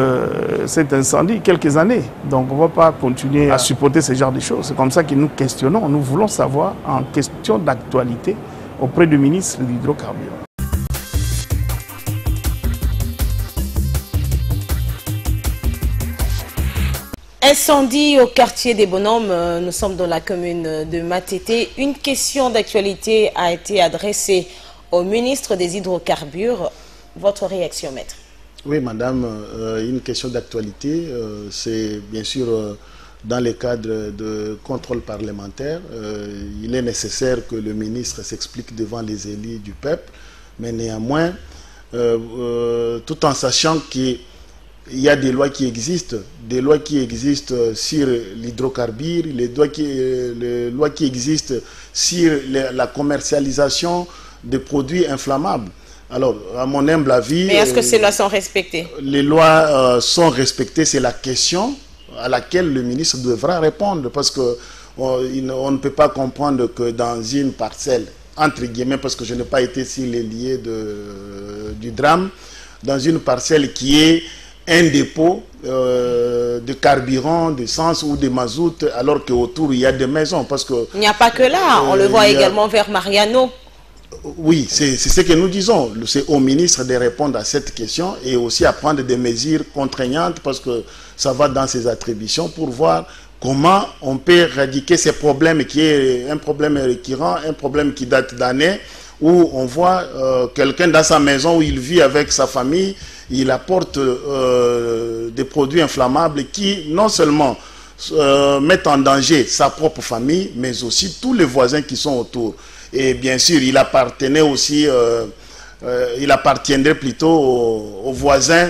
cet incendie quelques années. Donc on ne va pas continuer à supporter ce genre de choses. C'est comme ça que nous questionnons. Nous voulons savoir en question d'actualité auprès du ministre de l'Hydrocarbure. Incendie au quartier des Bonhommes, nous sommes dans la commune de Matete. Une question d'actualité a été adressée au ministre des Hydrocarbures. Votre réaction, maître? Oui, madame, une question d'actualité, c'est bien sûr dans le cadre de contrôle parlementaire. Il est nécessaire que le ministre s'explique devant les élus du peuple, mais néanmoins, tout en sachant qu'il y a des lois qui existent sur l'hydrocarbure, les lois qui existent sur la commercialisation de produits inflammables. Alors, à mon humble avis... Mais est-ce que ces lois sont respectées? Les lois sont respectées, c'est la question à laquelle le ministre devra répondre, parce qu'on ne peut pas comprendre que dans une parcelle, entre guillemets, parce que je n'ai pas été sur les lieux du drame, dans une parcelle qui est un dépôt de carburant, d'essence ou de mazout, alors qu'autour il y a des maisons. Parce que, il n'y a pas que là, on le voit également vers Mariano. Oui, c'est ce que nous disons. C'est au ministre de répondre à cette question et aussi à prendre des mesures contraignantes parce que ça va dans ses attributions pour voir comment on peut éradiquer ces problèmes qui est un problème récurrent, un problème qui date d'années où on voit quelqu'un dans sa maison où il vit avec sa famille, il apporte des produits inflammables qui non seulement mettent en danger sa propre famille mais aussi tous les voisins qui sont autour. Et bien sûr, il appartenait aussi, il appartiendrait plutôt aux voisins,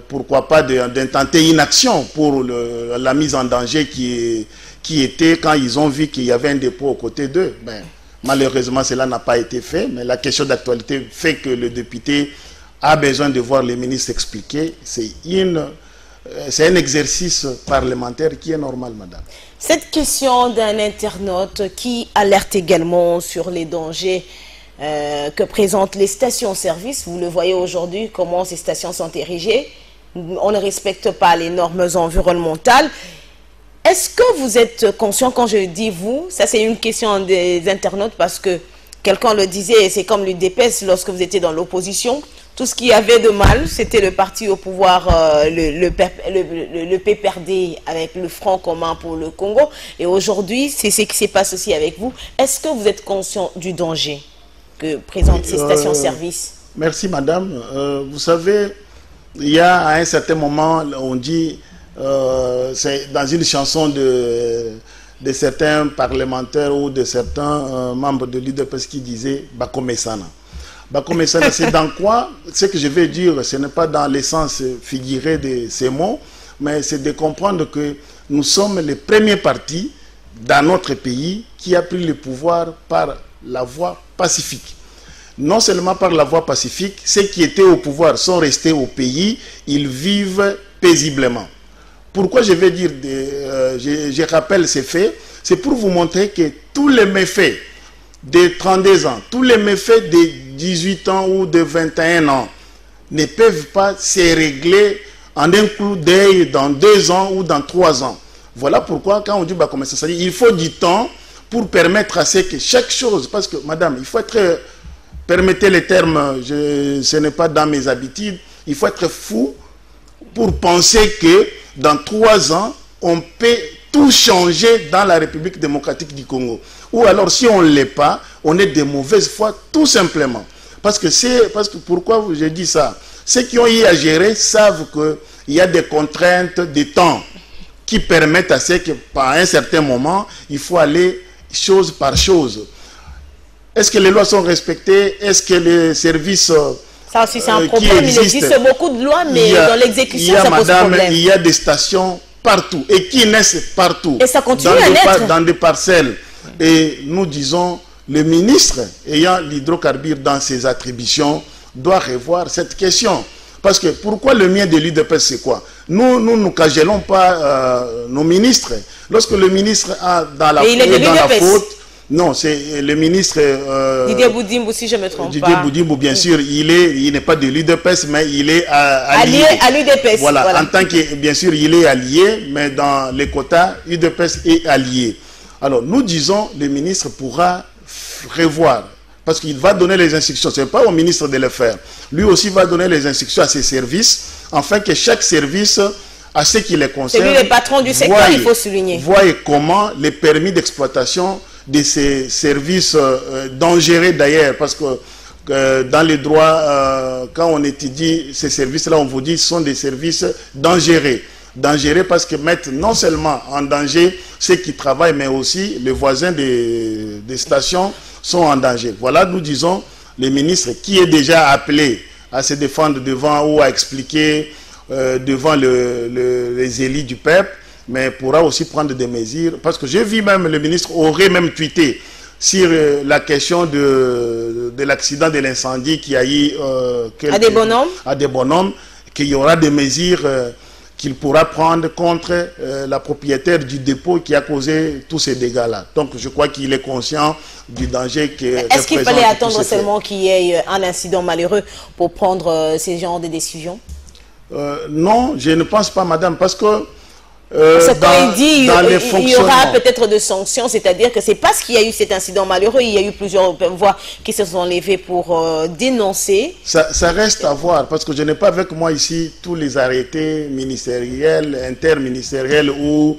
pourquoi pas d'intenter une action pour la mise en danger qui était quand ils ont vu qu'il y avait un dépôt aux côtés d'eux. Ben, malheureusement, cela n'a pas été fait, mais la question d'actualité fait que le député a besoin de voir les ministres expliquer. C'est un exercice parlementaire qui est normal, madame. Cette question d'un internaute qui alerte également sur les dangers que présentent les stations-service. Vous le voyez aujourd'hui, comment ces stations sont érigées. On ne respecte pas les normes environnementales. Est-ce que vous êtes conscient, quand je dis vous, ça c'est une question des internautes parce que quelqu'un le disait, c'est comme l'UDPS lorsque vous étiez dans l'opposition. Tout ce qu'il y avait de mal, c'était le parti au pouvoir, le PPRD avec le Front commun pour le Congo. Et aujourd'hui, c'est ce qui se passe aussi avec vous. Est-ce que vous êtes conscient du danger que présentent ces stations-service? Merci, madame. Vous savez, il y a à un certain moment, on dit, c'est dans une chanson de certains parlementaires ou de certains membres de l'UDPS qui disaient « Bakomesana ». Bakomesana, c'est dans quoi? Ce que je vais dire, ce n'est pas dans l'essence figurée de ces mots, mais c'est de comprendre que nous sommes les premiers partis dans notre pays qui a pris le pouvoir par la voie pacifique. Non seulement par la voie pacifique, ceux qui étaient au pouvoir sont restés au pays, ils vivent paisiblement. Pourquoi je vais dire, je rappelle ces faits, c'est pour vous montrer que tous les méfaits de 32 ans, tous les méfaits de 18 ans ou de 21 ans ne peuvent pas se régler en un coup d'œil dans 2 ans ou dans 3 ans. Voilà pourquoi quand on dit bah, comment ça dit, il faut du temps pour permettre à ce que chaque chose, parce que madame, il faut être, permettez les termes, ce n'est pas dans mes habitudes, il faut être fou pour penser que dans 3 ans, on peut tout changer dans la République démocratique du Congo. Ou alors, si on ne l'est pas, on est de mauvaise foi, tout simplement. Parce que pourquoi j'ai dit ça? Ceux qui ont eu à gérer savent qu'il y a des contraintes de temps qui permettent à ce que, par un certain moment, il faut aller chose par chose. Est-ce que les lois sont respectées? Est-ce que les services ça aussi, c'est un problème. Il existe beaucoup de lois, mais dans l'exécution, ça pose problème. Il y a des stations partout et qui naissent partout. Et ça continue à naître. Dans des parcelles. Et nous disons, le ministre ayant l'hydrocarbure dans ses attributions doit revoir cette question. Parce que pourquoi le mien de l'UDPS, c'est quoi? Nous ne cagellons pas nos ministres. Lorsque le ministre a dans la faute, non, c'est le ministre... Didier Boudimbo, si je me trompe pas. Didier Boudimbo, bien sûr, il n'est pas de l'UDPS, mais il est allié à l'UDPS. Voilà, en tant que, bien sûr, il est allié, mais dans les quotas, l'UDPS est allié. Alors, nous disons, le ministre pourra revoir, parce qu'il va donner les instructions. Ce n'est pas au ministre de le faire. Lui aussi va donner les instructions à ses services, afin que chaque service, à ce qui les concerne... C'est lui le patron du secteur, il faut souligner. Voyez comment les permis d'exploitation de ces services dangereux d'ailleurs, parce que dans les droits, quand on étudie ces services-là, on vous dit que ce sont des services dangereux. Dangereux parce que mettent non seulement en danger ceux qui travaillent, mais aussi les voisins des stations sont en danger. Voilà, nous disons, le ministre qui est déjà appelé à se défendre devant ou à expliquer devant les élus du peuple, mais pourra aussi prendre des mesures. Parce que j'ai vu même le ministre aurait même tweeté sur la question de l'accident de l'incendie qui a eu à des bonhommes, qu'il y aura des mesures qu'il pourra prendre contre la propriétaire du dépôt qui a causé tous ces dégâts-là. Donc je crois qu'il est conscient du danger que... Est-ce qu'il fallait attendre seulement qu'il y ait un incident malheureux pour prendre ces genres de décisions? Non, je ne pense pas, madame, parce que quand il dit il y aura peut-être des sanctions, c'est-à-dire que c'est parce qu'il y a eu cet incident malheureux, il y a eu plusieurs voix qui se sont levées pour dénoncer. Ça reste à voir, parce que je n'ai pas avec moi ici tous les arrêtés ministériels, interministériels ou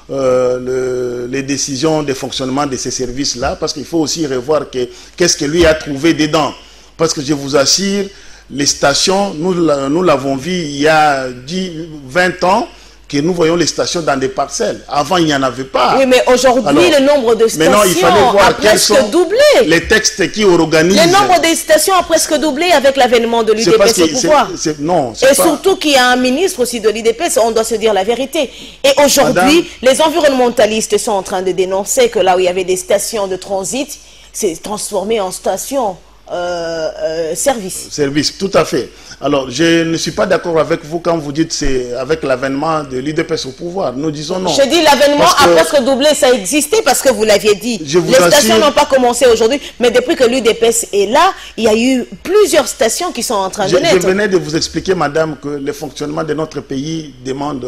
les décisions de fonctionnement de ces services-là, parce qu'il faut aussi revoir qu'est-ce que lui a trouvé dedans. Parce que je vous assure, les stations, nous l'avons vu il y a 20 ans, que nous voyons les stations dans des parcelles. Avant, il n'y en avait pas. Oui, mais aujourd'hui, le nombre de stations a presque doublé. Les textes qui organisent... Le nombre de stations a presque doublé avec l'avènement de l'UDPS au pouvoir. Et surtout qu'il y a un ministre aussi de l'UDPS, on doit se dire la vérité. Et aujourd'hui, les environnementalistes sont en train de dénoncer que là où il y avait des stations de transit, c'est transformé en stations service. Service, tout à fait. Alors, je ne suis pas d'accord avec vous quand vous dites c'est avec l'avènement de l'UDPS au pouvoir. Nous disons non. Je dis l'avènement a presque doublé, ça existait parce que vous l'aviez dit. Les stations n'ont pas commencé aujourd'hui, mais depuis que l'UDPS est là, il y a eu plusieurs stations qui sont en train de naître. Je venais de vous expliquer, madame, que le fonctionnement de notre pays demande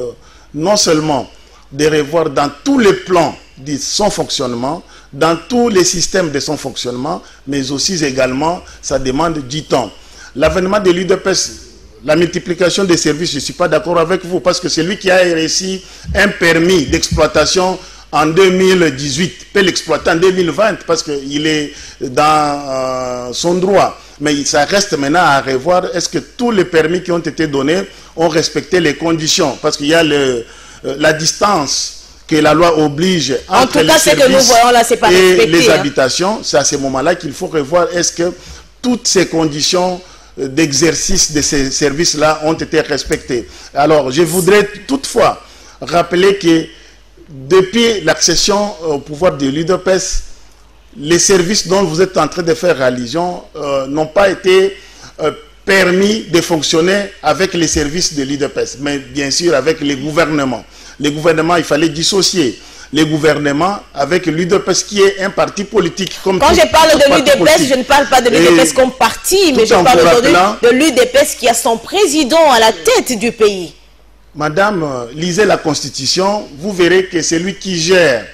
non seulement de revoir dans tous les plans de son fonctionnement, dans tous les systèmes de son fonctionnement, mais aussi également, ça demande du temps. L'avènement de l'UDPS, la multiplication des services, je ne suis pas d'accord avec vous, parce que c'est lui qui a reçu un permis d'exploitation en 2018, peut l'exploiter en 2020, parce qu'il est dans son droit. Mais ça reste maintenant à revoir, est-ce que tous les permis qui ont été donnés ont respecté les conditions, parce qu'il y a la distance que la loi oblige entre les services et les habitations. C'est à ce moment-là qu'il faut revoir, est-ce que toutes ces conditions d'exercice de ces services-là ont été respectées. Alors, je voudrais toutefois rappeler que depuis l'accession au pouvoir de l'UDPS, les services dont vous êtes en train de faire allusion n'ont pas été permis de fonctionner avec les services de l'UDPS, mais bien sûr avec les gouvernements. Les gouvernements, il fallait dissocier les gouvernements avec l'UDPS qui est un parti politique. Quand je parle de l'UDPS, je ne parle pas de l'UDPS comme parti, mais je parle aujourd'hui de l'UDPS qui a son président à la tête du pays. Madame, lisez la Constitution, vous verrez que c'est lui qui gère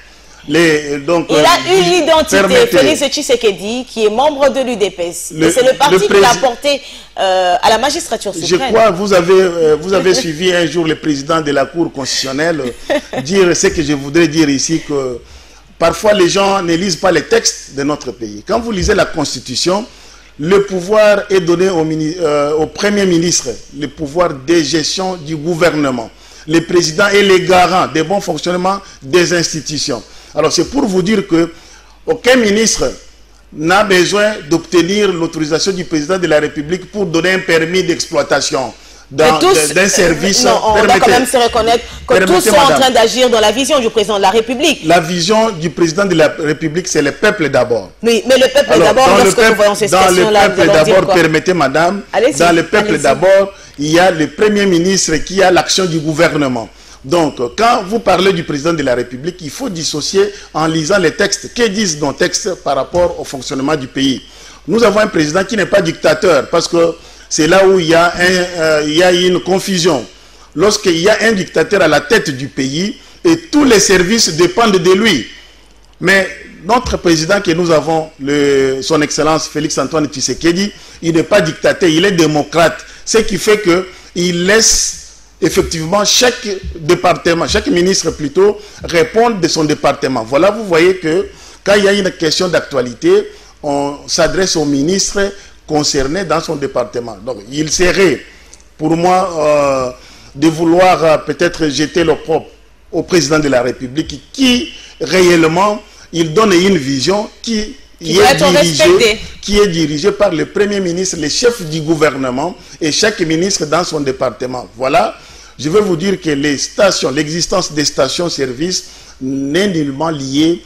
Donc, il a eu l'identité, Félix Tshisekedi, qui est membre de l'UDPS. C'est le parti qui l'a porté à la magistrature suprême. Je crois que vous avez suivi un jour le président de la Cour constitutionnelle dire ce que je voudrais dire ici, que parfois les gens ne lisent pas les textes de notre pays. Quand vous lisez la Constitution, le pouvoir est donné au Premier ministre, le pouvoir de gestion du gouvernement. Le président est le garant des bons fonctionnements des institutions. Alors c'est pour vous dire que aucun ministre n'a besoin d'obtenir l'autorisation du président de la République pour donner un permis d'exploitation d'un service. Non, on doit quand même se reconnaître que tous sont en train d'agir dans la vision du président de la République. La vision du président de la République, c'est le peuple d'abord. Oui, mais le peuple d'abord, lorsque nous voyons ces situations-là, dans le peuple d'abord, permettez madame, dans le peuple d'abord, il y a le Premier ministre qui a l'action du gouvernement. Donc, quand vous parlez du président de la République, il faut dissocier en lisant les textes. Que disent nos textes par rapport au fonctionnement du pays? Nous avons un président qui n'est pas dictateur, parce que c'est là où il y a une confusion. Lorsqu'il y a un dictateur à la tête du pays, et tous les services dépendent de lui. Mais notre président que nous avons, son Excellence Félix Antoine Tshisekedi, il n'est pas dictateur, il est démocrate. Ce qui fait qu'il laisse effectivement chaque département, chaque ministre plutôt, répondre de son département. Voilà, vous voyez que quand il y a une question d'actualité, on s'adresse au ministre concerné dans son département. Donc il serait, pour moi, de vouloir peut-être jeter l'opprobre au président de la République qui réellement, il donne une vision qui est dirigée par le Premier ministre, le chef du gouvernement et chaque ministre dans son département. Voilà, je veux vous dire que l'existence des stations-service n'est nullement liée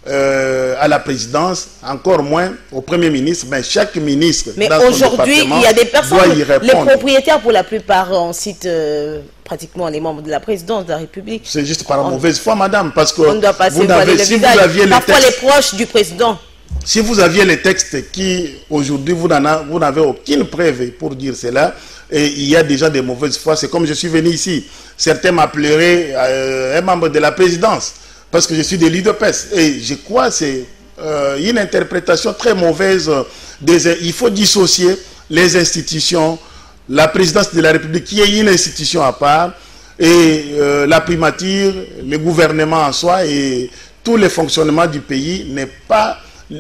à la présidence, encore moins au Premier ministre, mais chaque ministre. Mais aujourd'hui, il y a des personnes, les propriétaires pour la plupart, on cite pratiquement les membres de la présidence de la République. C'est juste par mauvaise foi, madame, parce que on doit passer si vous aviez parfois les proches du président. Si vous aviez les textes qui, aujourd'hui, vous n'avez aucune preuve pour dire cela, et il y a déjà des mauvaises foi, c'est comme je suis venu ici. Certains m'appelleraient un membre de la présidence, parce que je suis de l'UDPS. Et je crois que c'est une interprétation très mauvaise. Il faut dissocier les institutions, la présidence de la République, qui est une institution à part, et la primature, le gouvernement en soi, et tous les fonctionnements du pays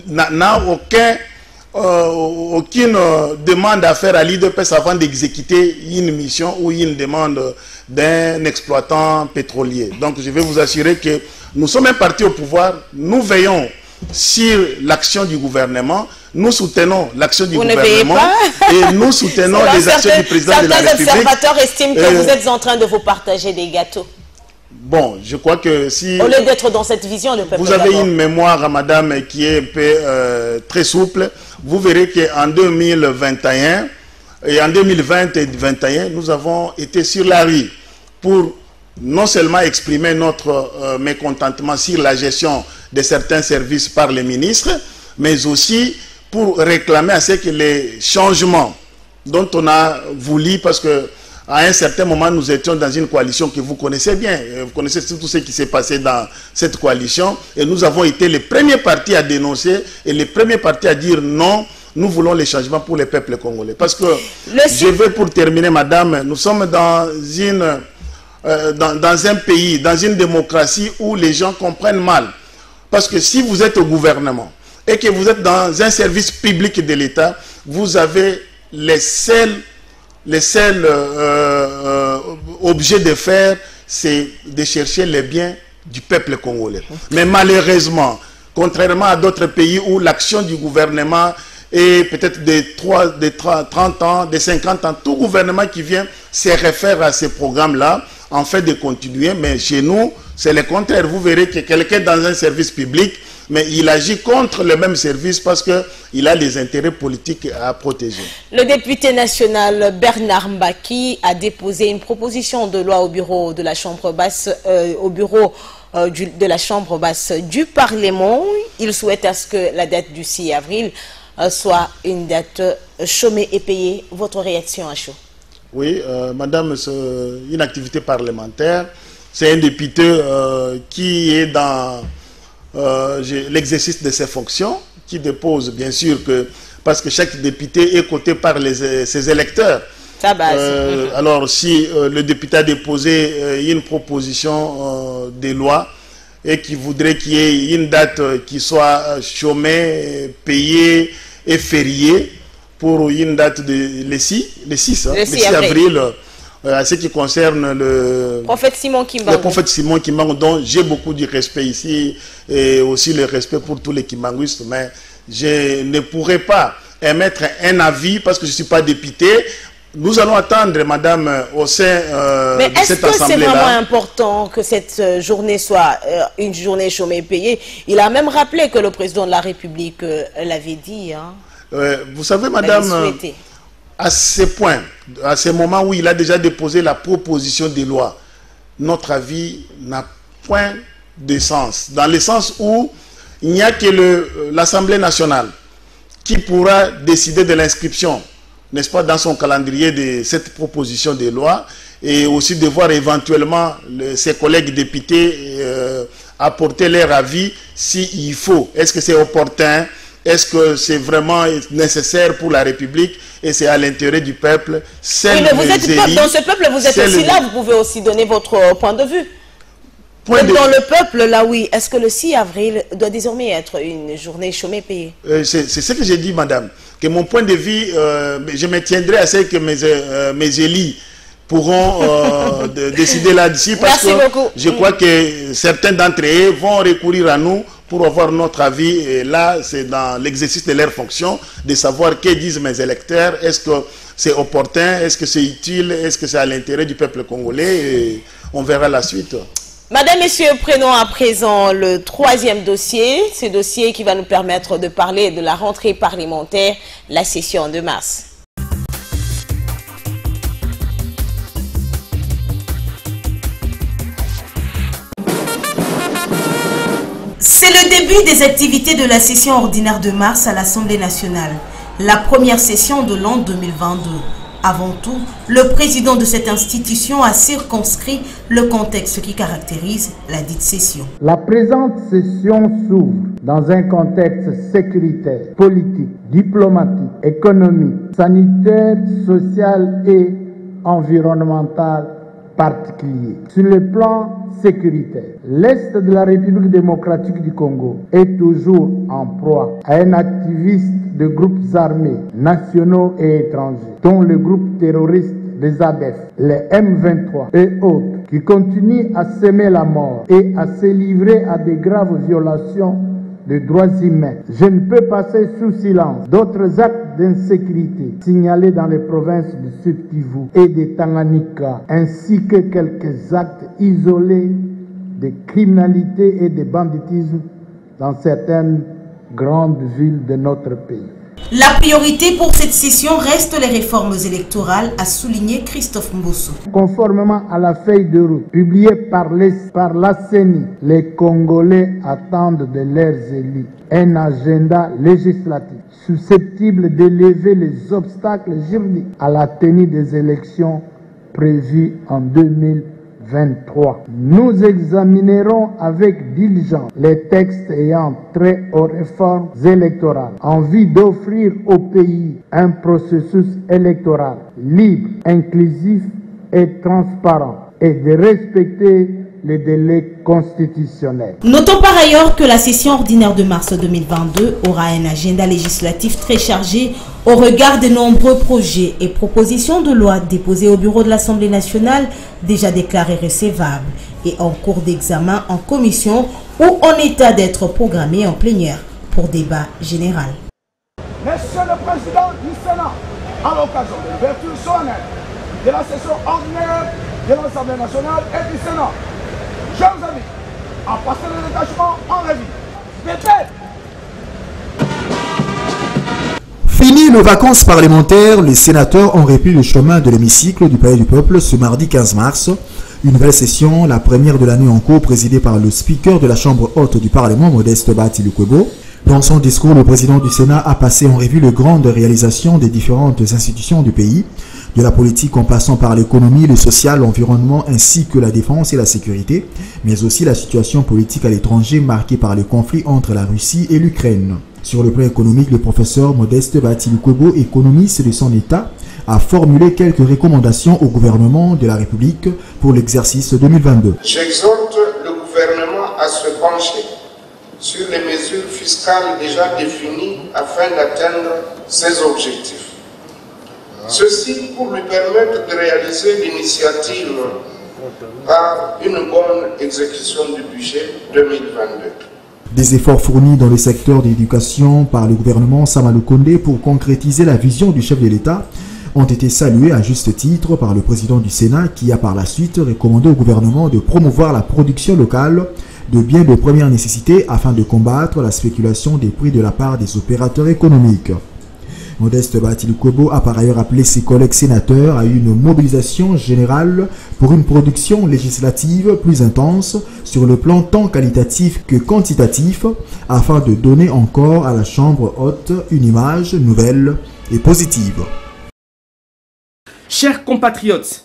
n'a aucune demande à faire à l'UDPS avant d'exécuter une mission ou une demande d'un exploitant pétrolier. Donc je vais vous assurer que nous sommes un parti au pouvoir, nous veillons sur l'action du gouvernement, nous soutenons l'action du gouvernement et nous soutenons les actions du président de la République. Certains observateurs estiment que vous êtes en train de vous partager des gâteaux. Bon, je crois que si... Au lieu d'être dans cette vision, le peuple vous avez une mémoire, madame, qui est un peu très souple, vous verrez qu'en 2021 et en 2020 et 2021, nous avons été sur la rue pour non seulement exprimer notre mécontentement sur la gestion de certains services par les ministres, mais aussi pour réclamer à ce que les changements dont on a voulu, parce que à un certain moment, nous étions dans une coalition que vous connaissez bien. Vous connaissez tout ce qui s'est passé dans cette coalition. Et nous avons été les premiers partis à dénoncer et les premiers partis à dire non, nous voulons les changements pour les peuples congolais. Parce que, je veux pour terminer, madame, nous sommes dans un pays, dans une démocratie où les gens comprennent mal. Parce que si vous êtes au gouvernement et que vous êtes dans un service public de l'État, vous avez les seuls objets de faire, c'est de chercher les biens du peuple congolais. Mais malheureusement, contrairement à d'autres pays où l'action du gouvernement est peut-être de 30 ans, de 50 ans, tout gouvernement qui vient se réfère à ces programmes-là en fait de continuer, mais chez nous, c'est le contraire. Vous verrez que quelqu'un dans un service public, mais il agit contre le même service parce qu'il a des intérêts politiques à protéger. Le député national Bernard Mbaki a déposé une proposition de loi au bureau de la Chambre basse, de la Chambre basse du Parlement. Il souhaite à ce que la date du 6 avril soit une date chômée et payée. Votre réaction à chaud? Oui, madame, c'est une activité parlementaire. C'est un député qui est dans l'exercice de ses fonctions, qui dépose bien sûr que, parce que chaque député est coté par ses électeurs. Alors si le député a déposé une proposition de loi et qui voudrait qu'il y ait une date qui soit chômée, payée et fériée pour une date de le 6 avril, à ce qui concerne le prophète Simon Kimbangu, dont j'ai beaucoup de respect ici et aussi le respect pour tous les Kimbanguistes, mais je ne pourrais pas émettre un avis parce que je ne suis pas député. Nous allons attendre, madame, au sein mais de cette assemblée-là. est-ce que c'est vraiment important que cette journée soit une journée chômée payée? Il a même rappelé que le président de la République l'avait dit. Hein. Vous savez, madame, à ce point, à ce moment où il a déjà déposé la proposition de loi, notre avis n'a point de sens. Dans le sens où il n'y a que l'Assemblée nationale qui pourra décider de l'inscription, n'est-ce pas, dans son calendrier de cette proposition de loi, et aussi de voir éventuellement ses collègues députés apporter leur avis s'il faut. Est-ce que c'est opportun? Est-ce que c'est vraiment nécessaire pour la République et c'est à l'intérêt du peuple? Oui, mais vous êtes dans ce peuple, vous êtes aussi là, vous pouvez aussi donner votre point de vue. Dans le peuple, là oui, est-ce que le 6 avril doit désormais être une journée chômée payée? C'est ce que j'ai dit, madame. Que mon point de vue, je me tiendrai à ce que mes élus pourront décider là-dessus. Parce que je crois que certains d'entre eux vont recourir à nous pour avoir notre avis. Et là, c'est dans l'exercice de leur fonction de savoir que disent mes électeurs. Est-ce que c'est opportun? Est-ce que c'est utile? Est-ce que c'est à l'intérêt du peuple congolais? Et on verra la suite. Madame, Messieurs, prenons à présent le troisième dossier. Ce dossier qui va nous permettre de parler de la rentrée parlementaire, la session de mars. C'est le début des activités de la session ordinaire de mars à l'Assemblée nationale, la première session de l'an 2022. Avant tout, le président de cette institution a circonscrit le contexte qui caractérise la dite session. La présente session s'ouvre dans un contexte sécuritaire, politique, diplomatique, économique, sanitaire, social et environnemental particulier. Sur le plan sécuritaire, l'Est de la République démocratique du Congo est toujours en proie à un activiste de groupes armés nationaux et étrangers, dont le groupe terroriste des ADF, les M23 et autres, qui continuent à semer la mort et à se livrer à de graves violations des droits humains. Je ne peux passer sous silence d'autres actes d'insécurité signalés dans les provinces du Sud Kivu et de Tanganyika, ainsi que quelques actes isolés de criminalité et de banditisme dans certaines grandes villes de notre pays. La priorité pour cette session reste les réformes électorales, a souligné Christophe Mbosso. Conformément à la feuille de route publiée par la CENI, les Congolais attendent de leurs élus un agenda législatif susceptible d'élever les obstacles juridiques à la tenue des élections prévues en 2023. Nous examinerons avec diligence les textes ayant trait aux réformes électorales en vue d'offrir au pays un processus électoral libre, inclusif et transparent et de respecter les délais constitutionnels. Notons par ailleurs que la session ordinaire de mars 2022 aura un agenda législatif très chargé au regard de nombreux projets et propositions de loi déposés au bureau de l'Assemblée nationale, déjà déclarés recevables et en cours d'examen en commission ou en état d'être programmés en plénière pour débat général. Monsieur le Président du Sénat, à l'occasion de l'ouverture solennelle de la session ordinaire de l'Assemblée nationale et du Sénat, chers amis, en passant le détachement en revue. Répète. Fini nos vacances parlementaires, les sénateurs ont repris le chemin de l'hémicycle du Palais du Peuple ce mardi 15 mars. Une nouvelle session, la première de l'année en cours, présidée par le speaker de la Chambre haute du Parlement, Modeste Bahati Lukwebo. Dans son discours, le président du Sénat a passé en revue les grandes réalisations des différentes institutions du pays, de la politique en passant par l'économie, le social, l'environnement ainsi que la défense et la sécurité, mais aussi la situation politique à l'étranger marquée par le conflit entre la Russie et l'Ukraine. Sur le plan économique, le professeur Modeste Baati-Lukwebo, économiste de son État, a formulé quelques recommandations au gouvernement de la République pour l'exercice 2022. J'exhorte le gouvernement à se pencher sur les mesures fiscales déjà définies afin d'atteindre ses objectifs. Ceci pour lui permettre de réaliser l'initiative par une bonne exécution du budget 2022. Des efforts fournis dans le secteur de l'éducation par le gouvernement Sama Lukonde pour concrétiser la vision du chef de l'État ont été salués à juste titre par le président du Sénat qui a par la suite recommandé au gouvernement de promouvoir la production locale de biens de première nécessité afin de combattre la spéculation des prix de la part des opérateurs économiques. Modeste Baati-Lukwebo a par ailleurs appelé ses collègues sénateurs à une mobilisation générale pour une production législative plus intense sur le plan tant qualitatif que quantitatif afin de donner encore à la Chambre haute une image nouvelle et positive. Chers compatriotes,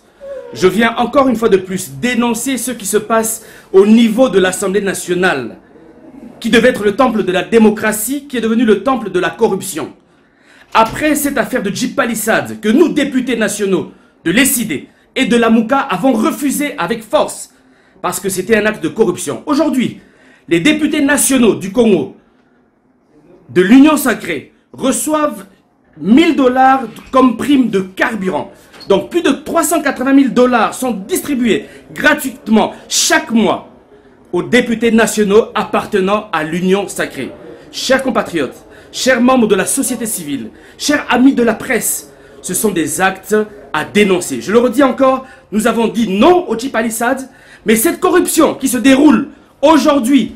je viens encore une fois de plus dénoncer ce qui se passe au niveau de l'Assemblée nationale, qui devait être le temple de la démocratie, qui est devenu le temple de la corruption. Après cette affaire de Jeep Palisade, que nous, députés nationaux de l'ESID et de la Mouka, avons refusé avec force, parce que c'était un acte de corruption. Aujourd'hui, les députés nationaux du Congo, de l'Union Sacrée, reçoivent 1000 $ comme prime de carburant. Donc plus de 380 000 $ sont distribués gratuitement chaque mois aux députés nationaux appartenant à l'Union Sacrée. Chers compatriotes, chers membres de la société civile, chers amis de la presse, ce sont des actes à dénoncer. Je le redis encore, nous avons dit non au Jeep Palisade, mais cette corruption qui se déroule aujourd'hui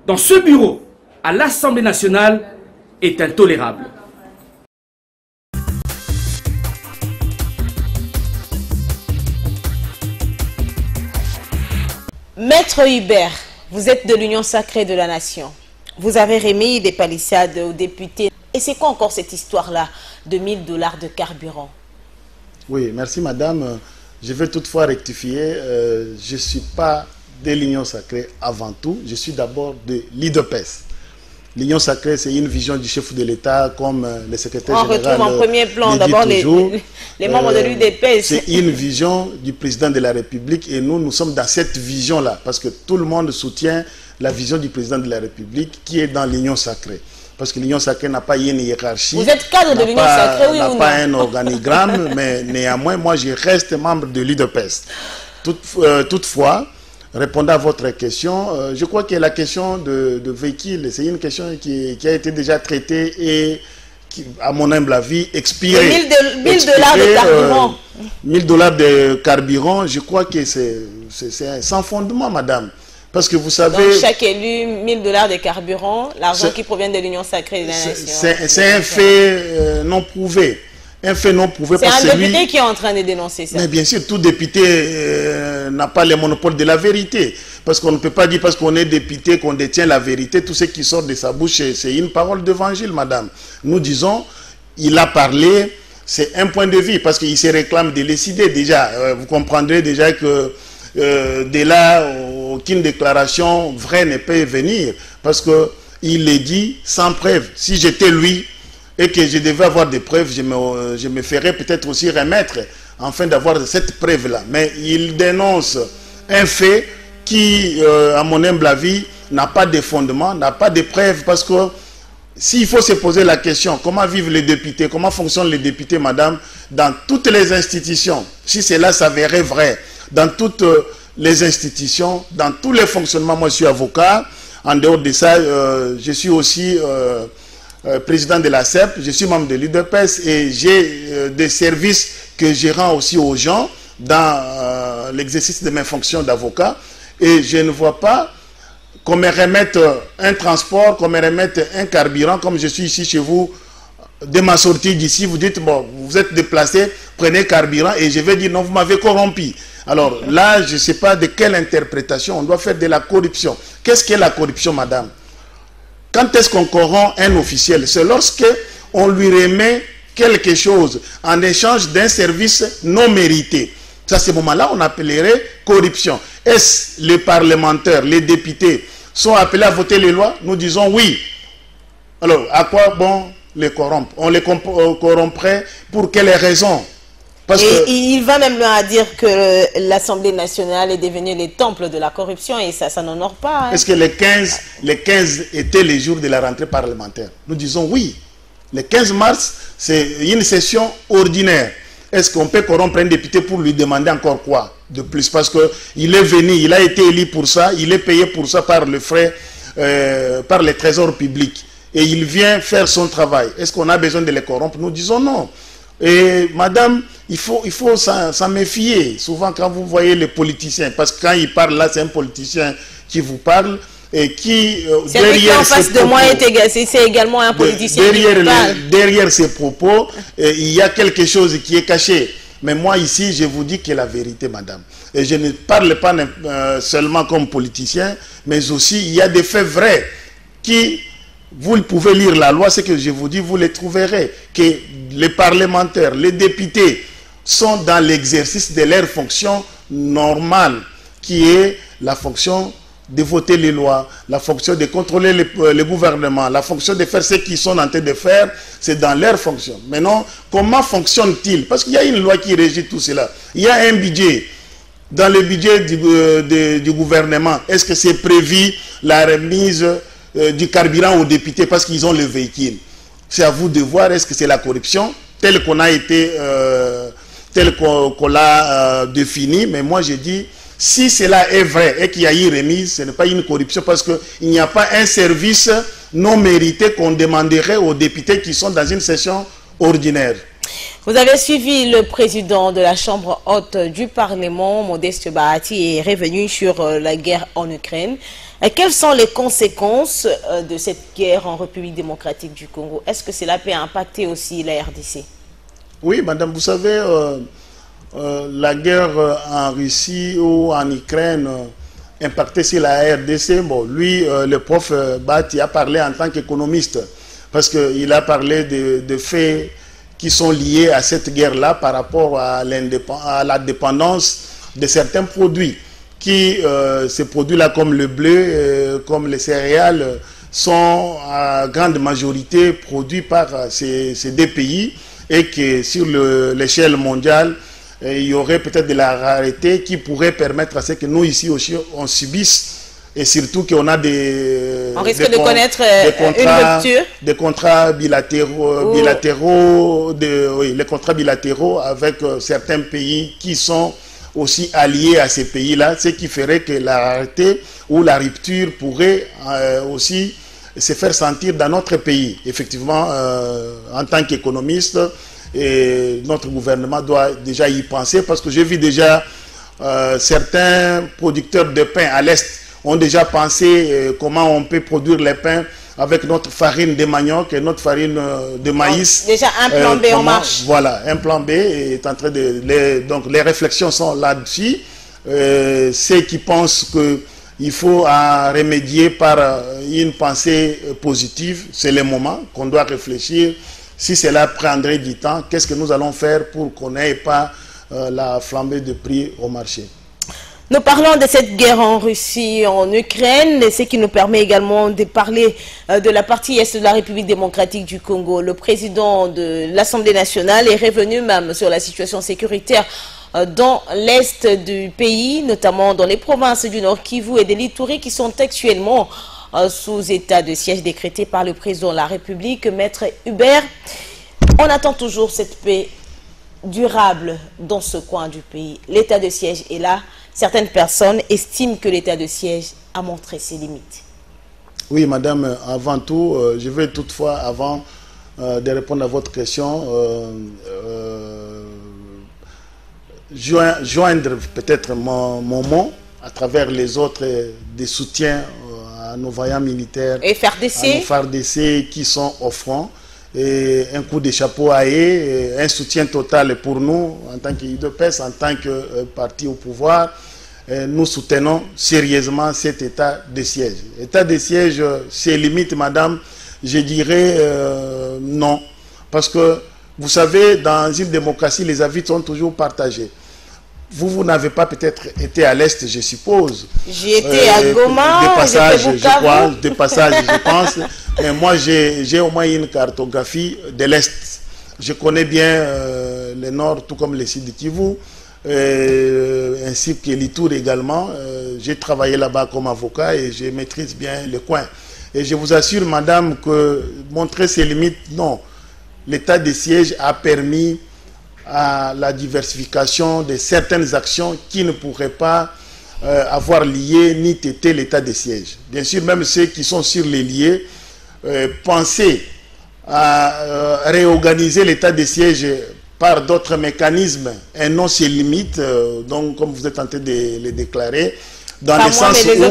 dans ce bureau à l'Assemblée nationale est intolérable. Maître Hubert, vous êtes de l'Union Sacrée de la Nation. Vous avez remis des palissades aux députés. Et c'est quoi encore cette histoire-là de 1000 $ de carburant? Oui, merci madame. Je vais toutefois rectifier. Je ne suis pas de l'Union Sacrée avant tout. Je suis d'abord de l'IDPES. L'Union Sacrée, c'est une vision du chef de l'État, comme le secrétaire général. On retrouve en premier plan d'abord les membres de l'UDPS. C'est une vision du président de la République et nous sommes dans cette vision-là parce que tout le monde soutient la vision du président de la République qui est dans l'Union Sacrée. Parce que l'Union Sacrée n'a pas une hiérarchie. Vous êtes cadre de l'Union Sacrée, oui ou non? N'a pas un organigramme, mais néanmoins, moi, je reste membre de l'UDPS. Toutefois, répondant à votre question, je crois que la question de véhicule, c'est une question qui a été déjà traitée et qui, à mon humble avis, expirée. 1000 $ de carburant. 1000 $ de carburant, je crois que c'est sans fondement, madame. Parce que vous savez... Donc chaque élu, 1000 $ de carburant, l'argent qui provient de l'Union Sacrée de la Nation. C'est un fait non prouvé. Un fait non prouvé. C'est un député qui est en train de dénoncer ça. Mais bien sûr, tout député n'a pas le monopole de la vérité. Parce qu'on ne peut pas dire parce qu'on est député qu'on détient la vérité. Tout ce qui sort de sa bouche, c'est une parole d'évangile, madame. Nous disons, il a parlé, c'est un point de vue, parce qu'il se réclame de l'ESID déjà. Vous comprendrez déjà que de là, aucune déclaration vraie ne peut venir. Parce qu'il est dit sans preuve. Si j'étais lui, et que je devais avoir des preuves, je me ferais peut-être aussi remettre afin d'avoir cette preuve-là. Mais il dénonce un fait qui, à mon humble avis, n'a pas de fondement, n'a pas de preuves, parce que s'il faut se poser la question, comment vivent les députés, comment fonctionnent les députés, madame, dans toutes les institutions, si cela s'avérait vrai, dans toutes les institutions, dans tous les fonctionnements, moi je suis avocat, en dehors de ça, je suis aussi... président de la CEP, je suis membre de l'UDPS et j'ai des services que je rends aussi aux gens dans l'exercice de mes fonctions d'avocat et je ne vois pas qu'on me remette un transport, qu'on me remette un carburant comme je suis ici chez vous. Dès ma sortie d'ici, vous dites, bon, vous êtes déplacé, prenez carburant et je vais dire, non, vous m'avez corrompu. Alors là, je ne sais pas de quelle interprétation, on doit faire de la corruption. Qu'est-ce qu'est la corruption, madame? Quand est-ce qu'on corrompt un officiel? C'est lorsque on lui remet quelque chose en échange d'un service non mérité. À ce moment-là, on appellerait corruption. Est-ce les parlementaires, les députés sont appelés à voter les lois? Nous disons oui. Alors, à quoi bon les corrompre? On les corromprait pour quelles raisons? Parce que il va même à dire que l'Assemblée nationale est devenue les temples de la corruption et ça n'honore pas. Hein. Est-ce que les 15 étaient les jours de la rentrée parlementaire? Nous disons oui. Le 15 mars, c'est une session ordinaire. Est-ce qu'on peut corrompre un député pour lui demander encore quoi de plus? Parce qu'il est venu, il a été élu pour ça, il est payé pour ça par le frais, par les trésors publics. Et il vient faire son travail. Est-ce qu'on a besoin de les corrompre? Nous disons non. Et madame, il faut s'en méfier. Souvent quand vous voyez les politiciens, parce que quand ils parlent là, c'est un politicien qui vous parle, et qui derrière en face de moi c'est également un politicien derrière ses propos il y a quelque chose qui est caché. Mais moi ici je vous dis que la vérité, madame, et je ne parle pas seulement comme politicien, mais aussi il y a des faits vrais qui, vous pouvez lire la loi, ce que je vous dis, vous les trouverez, que les parlementaires, les députés sont dans l'exercice de leur fonction normale, qui est la fonction de voter les lois, la fonction de contrôler le gouvernement, la fonction de faire ce qu'ils sont en train de faire, c'est dans leur fonction. Maintenant, comment fonctionne-t-il? Parce qu'il y a une loi qui régit tout cela. Il y a un budget. Dans le budget du gouvernement, est-ce que c'est prévu la remise du carburant aux députés parce qu'ils ont le véhicule? C'est à vous de voir, est-ce que c'est la corruption telle qu'on a été, telle qu'on l'a définie. Mais moi je dis, si cela est vrai et qu'il y a eu remise, ce n'est pas une corruption parce qu'il n'y a pas un service non mérité qu'on demanderait aux députés qui sont dans une session ordinaire. Vous avez suivi le président de la Chambre haute du Parlement, Modeste Bahati, est revenu sur la guerre en Ukraine. Quelles sont les conséquences de cette guerre en République démocratique du Congo? Est-ce que cela peut impacter aussi la RDC? Oui, madame, vous savez, la guerre en Russie ou en Ukraine impactait sur la RDC. Bon, lui, le prof Bahati a parlé en tant qu'économiste parce qu'il a parlé de faits qui sont liés à cette guerre-là par rapport à la dépendance de certains produits qui, ces produits-là comme le bleu, comme les céréales, sont à grande majorité produits par ces deux pays et que sur l'échelle mondiale, il y aurait peut-être de la rareté qui pourrait permettre à ce que nous ici aussi on subisse, et surtout qu'on a on risque de connaître une rupture. Des contrats bilatéraux, les contrats bilatéraux avec certains pays qui sont aussi alliés à ces pays-là, ce qui ferait que la rareté ou la rupture pourrait aussi se faire sentir dans notre pays. Effectivement, en tant qu'économiste, et notre gouvernement doit déjà y penser parce que j'ai vu déjà certains producteurs de pain à l'Est ont déjà pensé comment on peut produire les pains avec notre farine de manioc et notre farine de maïs. Déjà un plan B en marche. Voilà, un plan B est en train de... donc les réflexions sont là-dessus. Ceux qui pensent qu'il faut en remédier par une pensée positive, c'est le moment qu'on doit réfléchir. Si cela prendrait du temps, qu'est-ce que nous allons faire pour qu'on n'ait pas la flambée de prix au marché? Nous parlons de cette guerre en Russie, en Ukraine, ce qui nous permet également de parler de la partie est de la République démocratique du Congo. Le président de l'Assemblée nationale est revenu même sur la situation sécuritaire dans l'est du pays, notamment dans les provinces du Nord Kivu et de l'Ituri qui sont actuellement sous état de siège décrété par le président de la République, Maître Hubert. On attend toujours cette paix durable dans ce coin du pays. L'état de siège est là. Certaines personnes estiment que l'état de siège a montré ses limites. Oui, madame, avant tout, je vais toutefois, avant de répondre à votre question, joindre peut-être mon mot à travers les autres des soutiens à nos vaillants militaires et FARDC. À nos FARDC qui sont au front. Et un coup de chapeau à eux, un soutien total pour nous en tant qu'UDPS, en tant que parti au pouvoir. nous soutenons sérieusement cet état de siège. État de siège, ses limites, madame, je dirais non. Parce que, vous savez, dans une démocratie, les avis sont toujours partagés. Vous n'avez pas peut-être été à l'Est, je suppose. J'ai été à Goma, de passage, je crois, de passage, je pense. Mais moi, j'ai au moins une cartographie de l'Est. Je connais bien le Nord, tout comme le Sud Kivu, ainsi que l'Itour également. J'ai travaillé là-bas comme avocat et je maîtrise bien le coin. Et je vous assure, madame, que montrer ses limites, non. L'état de siège a permis à la diversification de certaines actions qui ne pourraient pas avoir lié ni tété l'état de siège. Bien sûr, même ceux qui sont sur les liés, penser à réorganiser l'état de siège par d'autres mécanismes et non ses limites, donc comme vous êtes en train de les déclarer, dans le sens où,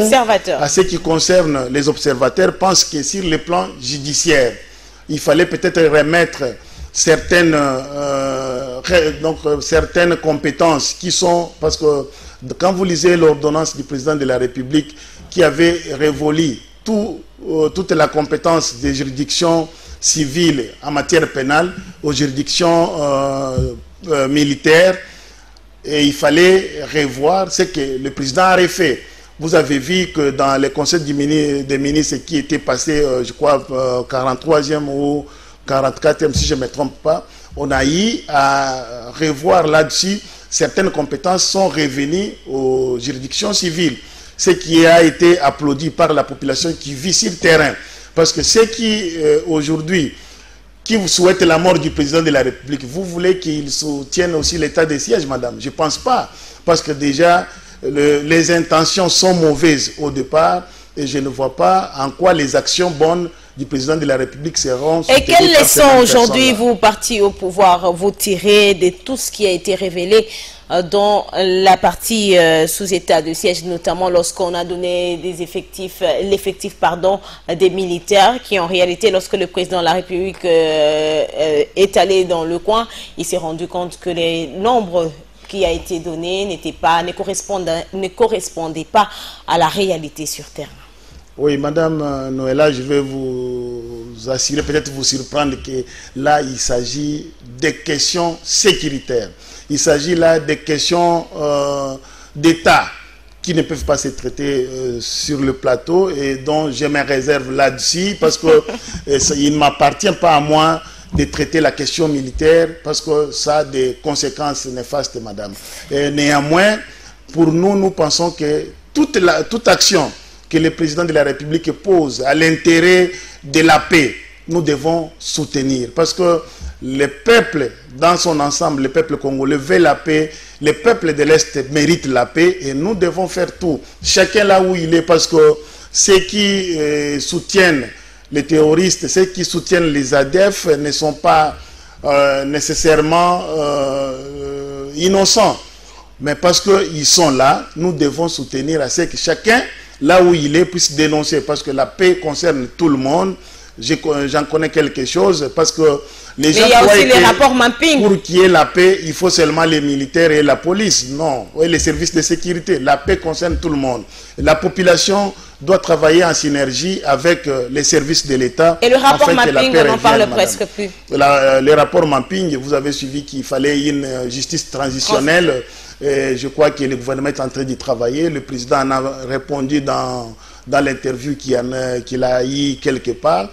à ce qui concerne les observateurs, pensent que sur le plan judiciaire, il fallait peut-être remettre certaines compétences qui sont, parce que quand vous lisez l'ordonnance du président de la République qui avait révolu toute la compétence des juridictions civiles en matière pénale aux juridictions militaires, et il fallait revoir ce que le président a refait. Vous avez vu que dans les conseils des ministres qui étaient passés, je crois, 43e ou 44e, si je ne me trompe pas, on a eu à revoir là-dessus. Certaines compétences sont revenues aux juridictions civiles, ce qui a été applaudi par la population qui vit sur le terrain. Parce que ceux qui, aujourd'hui, qui vous souhaitent la mort du président de la République, vous voulez qu'il soutienne aussi l'état de siège, madame? Je ne pense pas. Parce que déjà, les intentions sont mauvaises au départ et je ne vois pas en quoi les actions bonnes du président de la République seront... Et quelles leçons aujourd'hui vous, parti au pouvoir, vous tirez de tout ce qui a été révélé dans la partie sous état de siège, notamment lorsqu'on a donné l'effectif des militaires qui en réalité, lorsque le président de la République est allé dans le coin, il s'est rendu compte que les nombres qui a été donné ne correspondait pas à la réalité sur terre. Oui, madame Noëlla, je vais vous assurer, peut-être vous surprendre que là, il s'agit des questions sécuritaires. Il s'agit là des questions d'État qui ne peuvent pas se traiter sur le plateau et dont je me réserve là-dessus parce qu'il ne m'appartient pas à moi de traiter la question militaire parce que ça a des conséquences néfastes, madame. Et néanmoins, pour nous, nous pensons que toute action que le président de la République pose à l'intérêt de la paix, nous devons soutenir. Parce que le peuple, dans son ensemble, le peuple congolais veut la paix, le peuple de l'Est mérite la paix et nous devons faire tout. Chacun là où il est, parce que ceux qui soutiennent les terroristes, ceux qui soutiennent les ADF ne sont pas nécessairement innocents. Mais parce qu'ils sont là, nous devons soutenir à ce que chacun, là où il est, puisse dénoncer. Parce que la paix concerne tout le monde. J'en connais quelque chose. Parce que les gens croient que pour qu'il y ait la paix, il faut seulement les militaires et la police. Non, et les services de sécurité. La paix concerne tout le monde. La population doit travailler en synergie avec les services de l'État. Et le rapport mapping, on n'en parle presque plus. Le rapport mapping, vous avez suivi qu'il fallait une justice transitionnelle. Et je crois que le gouvernement est en train d'y travailler. Le président en a répondu dans l'interview qu'il a eu quelque part.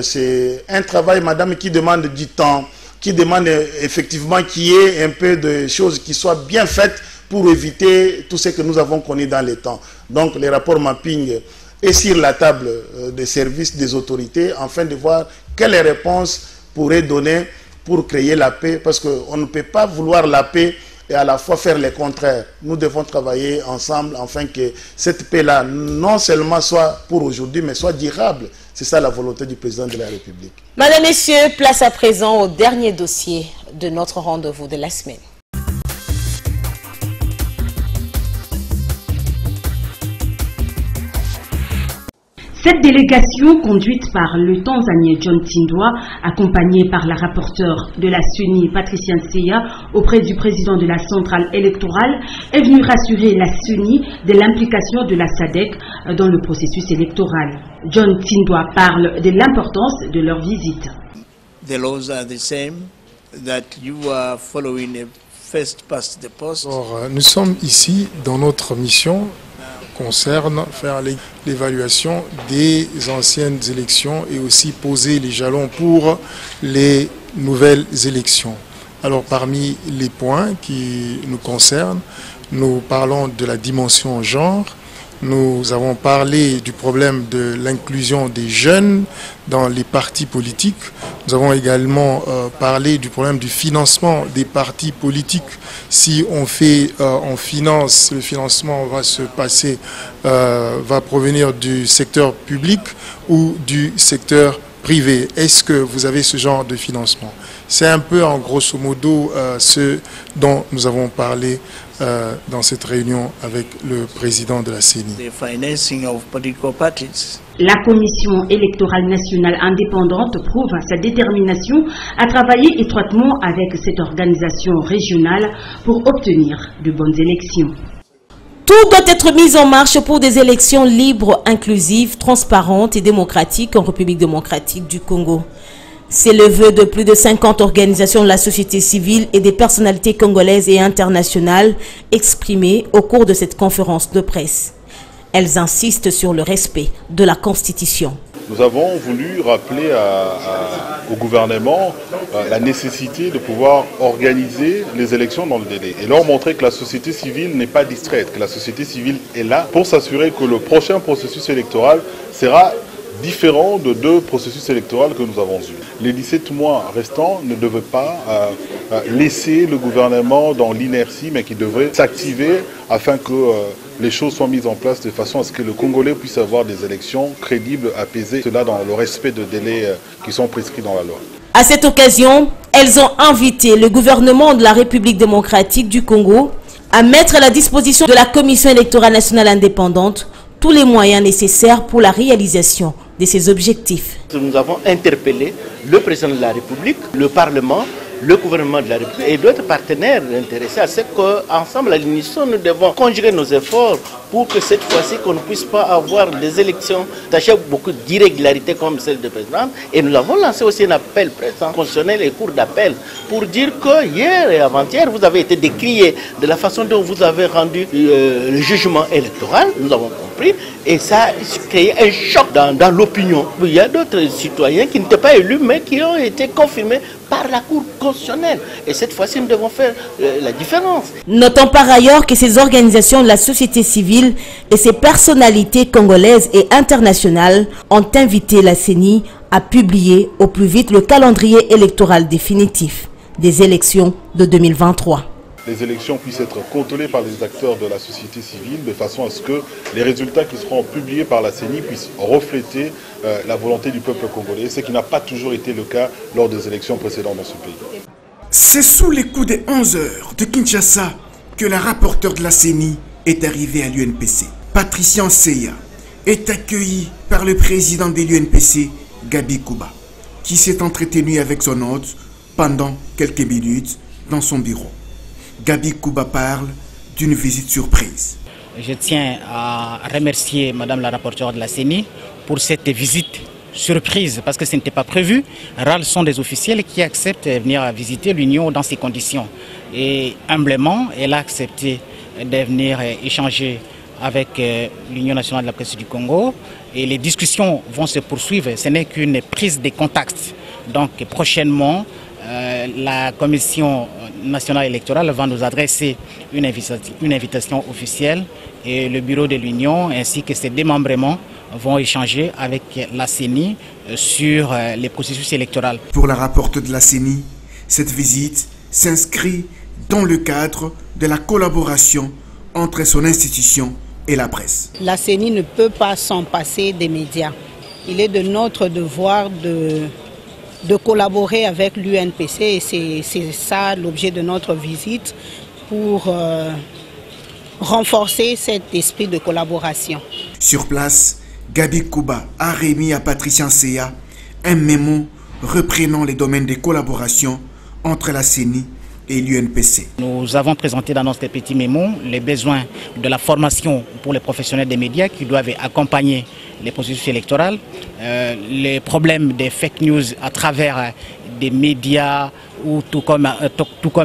C'est un travail, madame, qui demande du temps, qui demande effectivement qu'il y ait un peu de choses qui soient bien faites pour éviter tout ce que nous avons connu dans les temps. Donc, le rapport mapping est sur la table des services, des autorités, afin de voir quelles réponses pourraient donner pour créer la paix, parce qu'on ne peut pas vouloir la paix et à la fois faire le contraire. Nous devons travailler ensemble afin que cette paix-là, non seulement soit pour aujourd'hui, mais soit durable. C'est ça la volonté du président de la République. Madame, Messieurs, place à présent au dernier dossier de notre rendez-vous de la semaine. Cette délégation, conduite par le Tanzanien John Tindwa, accompagnée par la rapporteure de la CENI, Patricia Nseya, auprès du président de la centrale électorale, est venue rassurer la CENI de l'implication de la SADC dans le processus électoral. John Tindwa parle de l'importance de leur visite. The laws are the same, that you are following a first past the post. Alors, nous sommes ici dans notre mission concerne faire l'évaluation des anciennes élections et aussi poser les jalons pour les nouvelles élections. Alors parmi les points qui nous concernent, nous parlons de la dimension genre, nous avons parlé du problème de l'inclusion des jeunes dans les partis politiques. Nous avons également parlé du problème du financement des partis politiques. Si on fait, on finance, le financement va se passer, va provenir du secteur public ou du secteur privé. Est-ce que vous avez ce genre de financement? C'est un peu en grosso modo ce dont nous avons parlé dans cette réunion avec le président de la CENI. La Commission électorale nationale indépendante prouve sa détermination à travailler étroitement avec cette organisation régionale pour obtenir de bonnes élections. Tout doit être mis en marche pour des élections libres, inclusives, transparentes et démocratiques en République démocratique du Congo. C'est le vœu de plus de 50 organisations de la société civile et des personnalités congolaises et internationales exprimées au cours de cette conférence de presse. Elles insistent sur le respect de la Constitution. Nous avons voulu rappeler au gouvernement la nécessité de pouvoir organiser les élections dans le délai et leur montrer que la société civile n'est pas distraite, que la société civile est là pour s'assurer que le prochain processus électoral sera différent de 2 processus électoraux que nous avons eus. Les 17 mois restants ne devaient pas laisser le gouvernement dans l'inertie, mais qui devraient s'activer afin que les choses soient mises en place de façon à ce que le Congolais puisse avoir des élections crédibles, apaisées, cela dans le respect de délais qui sont prescrits dans la loi. À cette occasion, elles ont invité le gouvernement de la République démocratique du Congo à mettre à la disposition de la Commission électorale nationale indépendante tous les moyens nécessaires pour la réalisation de ces objectifs. Nous avons interpellé le président de la République, le Parlement, le gouvernement de la République et d'autres partenaires intéressés à ce qu'ensemble, à l'unisson, nous devons conjuguer nos efforts pour que cette fois-ci, qu'on ne puisse pas avoir des élections tachées beaucoup d'irrégularités comme celle de président. Et nous avons lancé aussi un appel président constitutionnel et cours d'appel pour dire que hier et avant-hier, vous avez été décriés de la façon dont vous avez rendu le jugement électoral. Nous avons compris et ça a créé un choc dans l'opinion. Il y a d'autres citoyens qui n'étaient pas élus mais qui ont été confirmés par la Cour constitutionnelle. Et cette fois-ci, nous devons faire la différence. Notons par ailleurs que ces organisations de la société civile et ces personnalités congolaises et internationales ont invité la CENI à publier au plus vite le calendrier électoral définitif des élections de 2023. Les élections puissent être contrôlées par les acteurs de la société civile de façon à ce que les résultats qui seront publiés par la CENI puissent refléter la volonté du peuple congolais, ce qui n'a pas toujours été le cas lors des élections précédentes dans ce pays. C'est sous les coups des 11 heures de Kinshasa que la rapporteure de la CENI est arrivée à l'UNPC. Patricia Nseya est accueillie par le président de l'UNPC, Gabi Kuba, qui s'est entretenu avec son hôte pendant quelques minutes dans son bureau. Gabi Kuba parle d'une visite surprise. Je tiens à remercier Madame la rapporteure de la CENI pour cette visite surprise parce que ce n'était pas prévu. Rares sont des officiels qui acceptent de venir visiter l'Union dans ces conditions. Et humblement, elle a accepté de venir échanger avec l'Union nationale de la presse du Congo. Et les discussions vont se poursuivre. Ce n'est qu'une prise de contact. Donc prochainement, la Commission nationale électorale va nous adresser une invitation officielle et le bureau de l'Union ainsi que ses démembrements vont échanger avec la CENI sur les processus électoraux. Pour la rapporteure de la CENI, cette visite s'inscrit dans le cadre de la collaboration entre son institution et la presse. La CENI ne peut pas s'en passer des médias. Il est de notre devoir de collaborer avec l'UNPC et c'est ça l'objet de notre visite pour renforcer cet esprit de collaboration. Sur place, Gabi Kouba a remis à Patricien Seya un mémo reprenant les domaines de collaboration entre la CENI et l'UNPC. Nous avons présenté dans notre petit mémo les besoins de la formation pour les professionnels des médias qui doivent accompagner les processus électoraux, les problèmes des fake news à travers des médias ou tout comme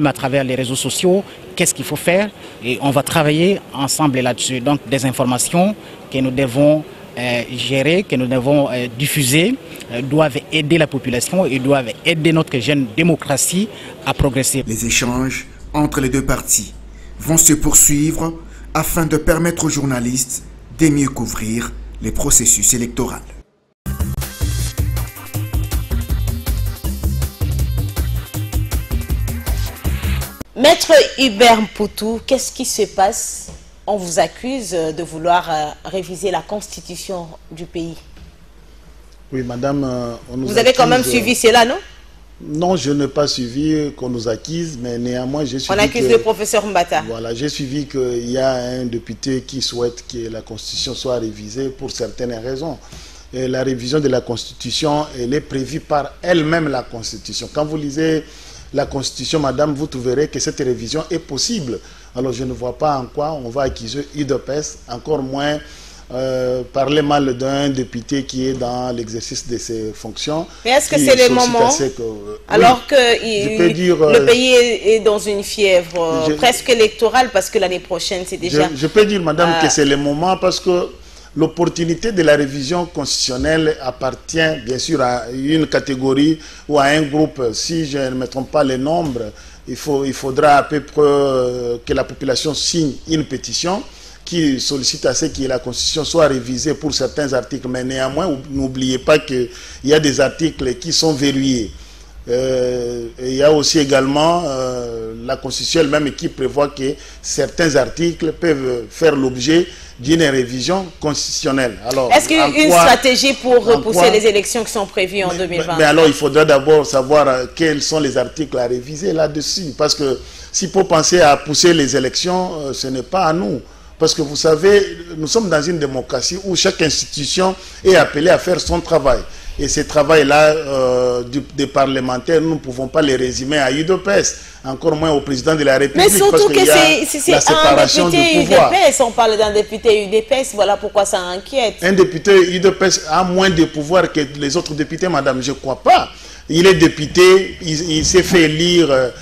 à travers les réseaux sociaux. Qu'est-ce qu'il faut faire? Et on va travailler ensemble là-dessus. Donc des informations que nous devons gérer, que nous devons diffuser, doivent aider la population et doivent aider notre jeune démocratie à progresser. Les échanges entre les deux parties vont se poursuivre afin de permettre aux journalistes de mieux couvrir les processus électoraux. Maître Hubert Mpoutou, qu'est-ce qui se passe? On vous accuse de vouloir réviser la constitution du pays. Oui, madame, on nous Vous avez quand même suivi cela, non? Non, je n'ai pas suivi qu'on nous accuse, mais néanmoins, j'ai suivi. On accuse le professeur Mbata. Voilà, j'ai suivi qu'il y a un député qui souhaite que la constitution soit révisée pour certaines raisons. Et la révision de la constitution, elle est prévue par elle-même la constitution. Quand vous lisez la constitution, madame, vous trouverez que cette révision est possible. Alors je ne vois pas en quoi on va accuser UDPS, encore moins parler mal d'un député qui est dans l'exercice de ses fonctions. Mais est-ce que c'est le moment, alors que le pays est dans une fièvre presque électorale, parce que l'année prochaine c'est déjà... Je peux dire, madame, que c'est le moment parce que l'opportunité de la révision constitutionnelle appartient bien sûr à une catégorie ou à un groupe. Si je ne me trompe pas les nombres, il faudra à peu près que la population signe une pétition qui sollicite à ce que la Constitution soit révisée pour certains articles. Mais néanmoins, n'oubliez pas qu'il y a des articles qui sont verrouillés. Il y a aussi également la Constitution elle-même qui prévoit que certains articles peuvent faire l'objet d'une révision constitutionnelle. Est-ce qu'il y a une stratégie pour repousser les élections qui sont prévues en 2020? Mais alors, il faudra d'abord savoir quels sont les articles à réviser là-dessus. Parce que s'il faut penser à pousser les élections, ce n'est pas à nous. Parce que vous savez, nous sommes dans une démocratie où chaque institution est appelée à faire son travail. Et ce travail-là des parlementaires, nous ne pouvons pas les résumer à UDPS, encore moins au président de la République. Mais surtout que c'est un député UDPS, on parle d'un député UDPS, voilà pourquoi ça inquiète. Un député UDPS a moins de pouvoir que les autres députés, madame, je ne crois pas. Il est député, il s'est fait élire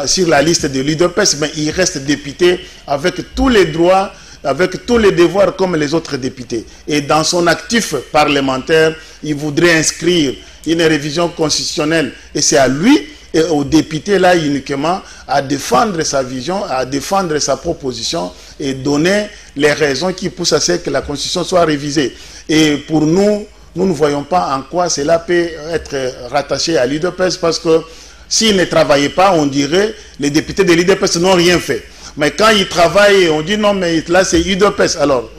sur la liste de l'UDPS, mais il reste député avec tous les droits, avec tous les devoirs comme les autres députés. Et dans son actif parlementaire, il voudrait inscrire une révision constitutionnelle. Et c'est à lui et aux députés là uniquement à défendre sa vision, à défendre sa proposition et donner les raisons qui poussent à ce que la Constitution soit révisée. Et pour nous, nous ne voyons pas en quoi cela peut être rattaché à l'UDPS, parce que s'ils ne travaillaient pas, on dirait les députés de l'UDPS n'ont rien fait. Mais quand ils travaillent, on dit non, mais là c'est UDPS. Alors,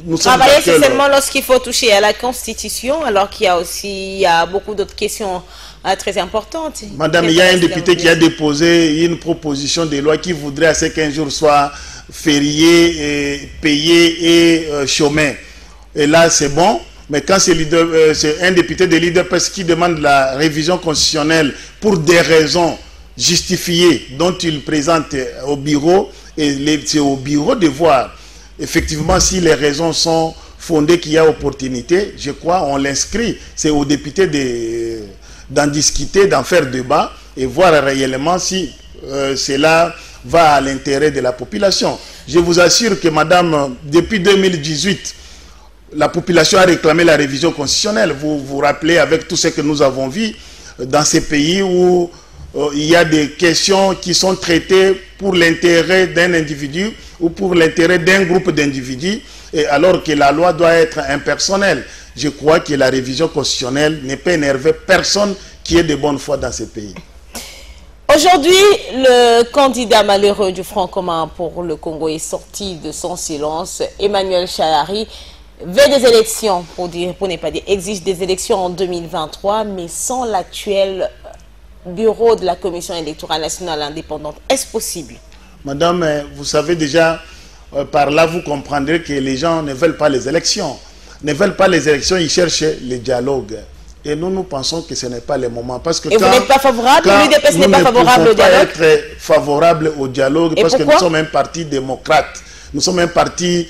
nous sommes travailler, c'est seulement lorsqu'il faut toucher à la Constitution, alors qu'il y a beaucoup d'autres questions très importantes. Madame, il y a un député qui a déposé une proposition de loi qui voudrait à ce qu'un jour soit férié, et payé et chômé. Et là, c'est bon. Mais quand c'est un député de l'UDPS qui demande la révision constitutionnelle pour des raisons justifiées dont il présente au bureau, et c'est au bureau de voir effectivement si les raisons sont fondées, qu'il y a opportunité, je crois, on l'inscrit. C'est aux députés d'en discuter, d'en faire débat et voir réellement si cela va à l'intérêt de la population. Je vous assure que, madame, depuis 2018, la population a réclamé la révision constitutionnelle. Vous vous rappelez avec tout ce que nous avons vu dans ces pays où il y a des questions qui sont traitées pour l'intérêt d'un individu ou pour l'intérêt d'un groupe d'individus, alors que la loi doit être impersonnelle. Je crois que la révision constitutionnelle ne peut énerver personne qui est de bonne foi dans ces pays. Aujourd'hui, le candidat malheureux du Front commun pour le Congo est sorti de son silence. Emmanuel Chahari veut des élections, pour ne pas dire, exige des élections en 2023, mais sans l'actuel bureau de la Commission électorale nationale indépendante. Est-ce possible? Madame, vous savez déjà, par là, vous comprendrez que les gens ne veulent pas les élections. ne veulent pas les élections, ils cherchent le dialogue. Et nous pensons que ce n'est pas le moment. Parce que et vous n'êtes pas favorable, l'UDPS n'est pas favorable au dialogue? Nous ne pouvons pas être favorable au dialogue parce que nous sommes un parti démocrate. Nous sommes un parti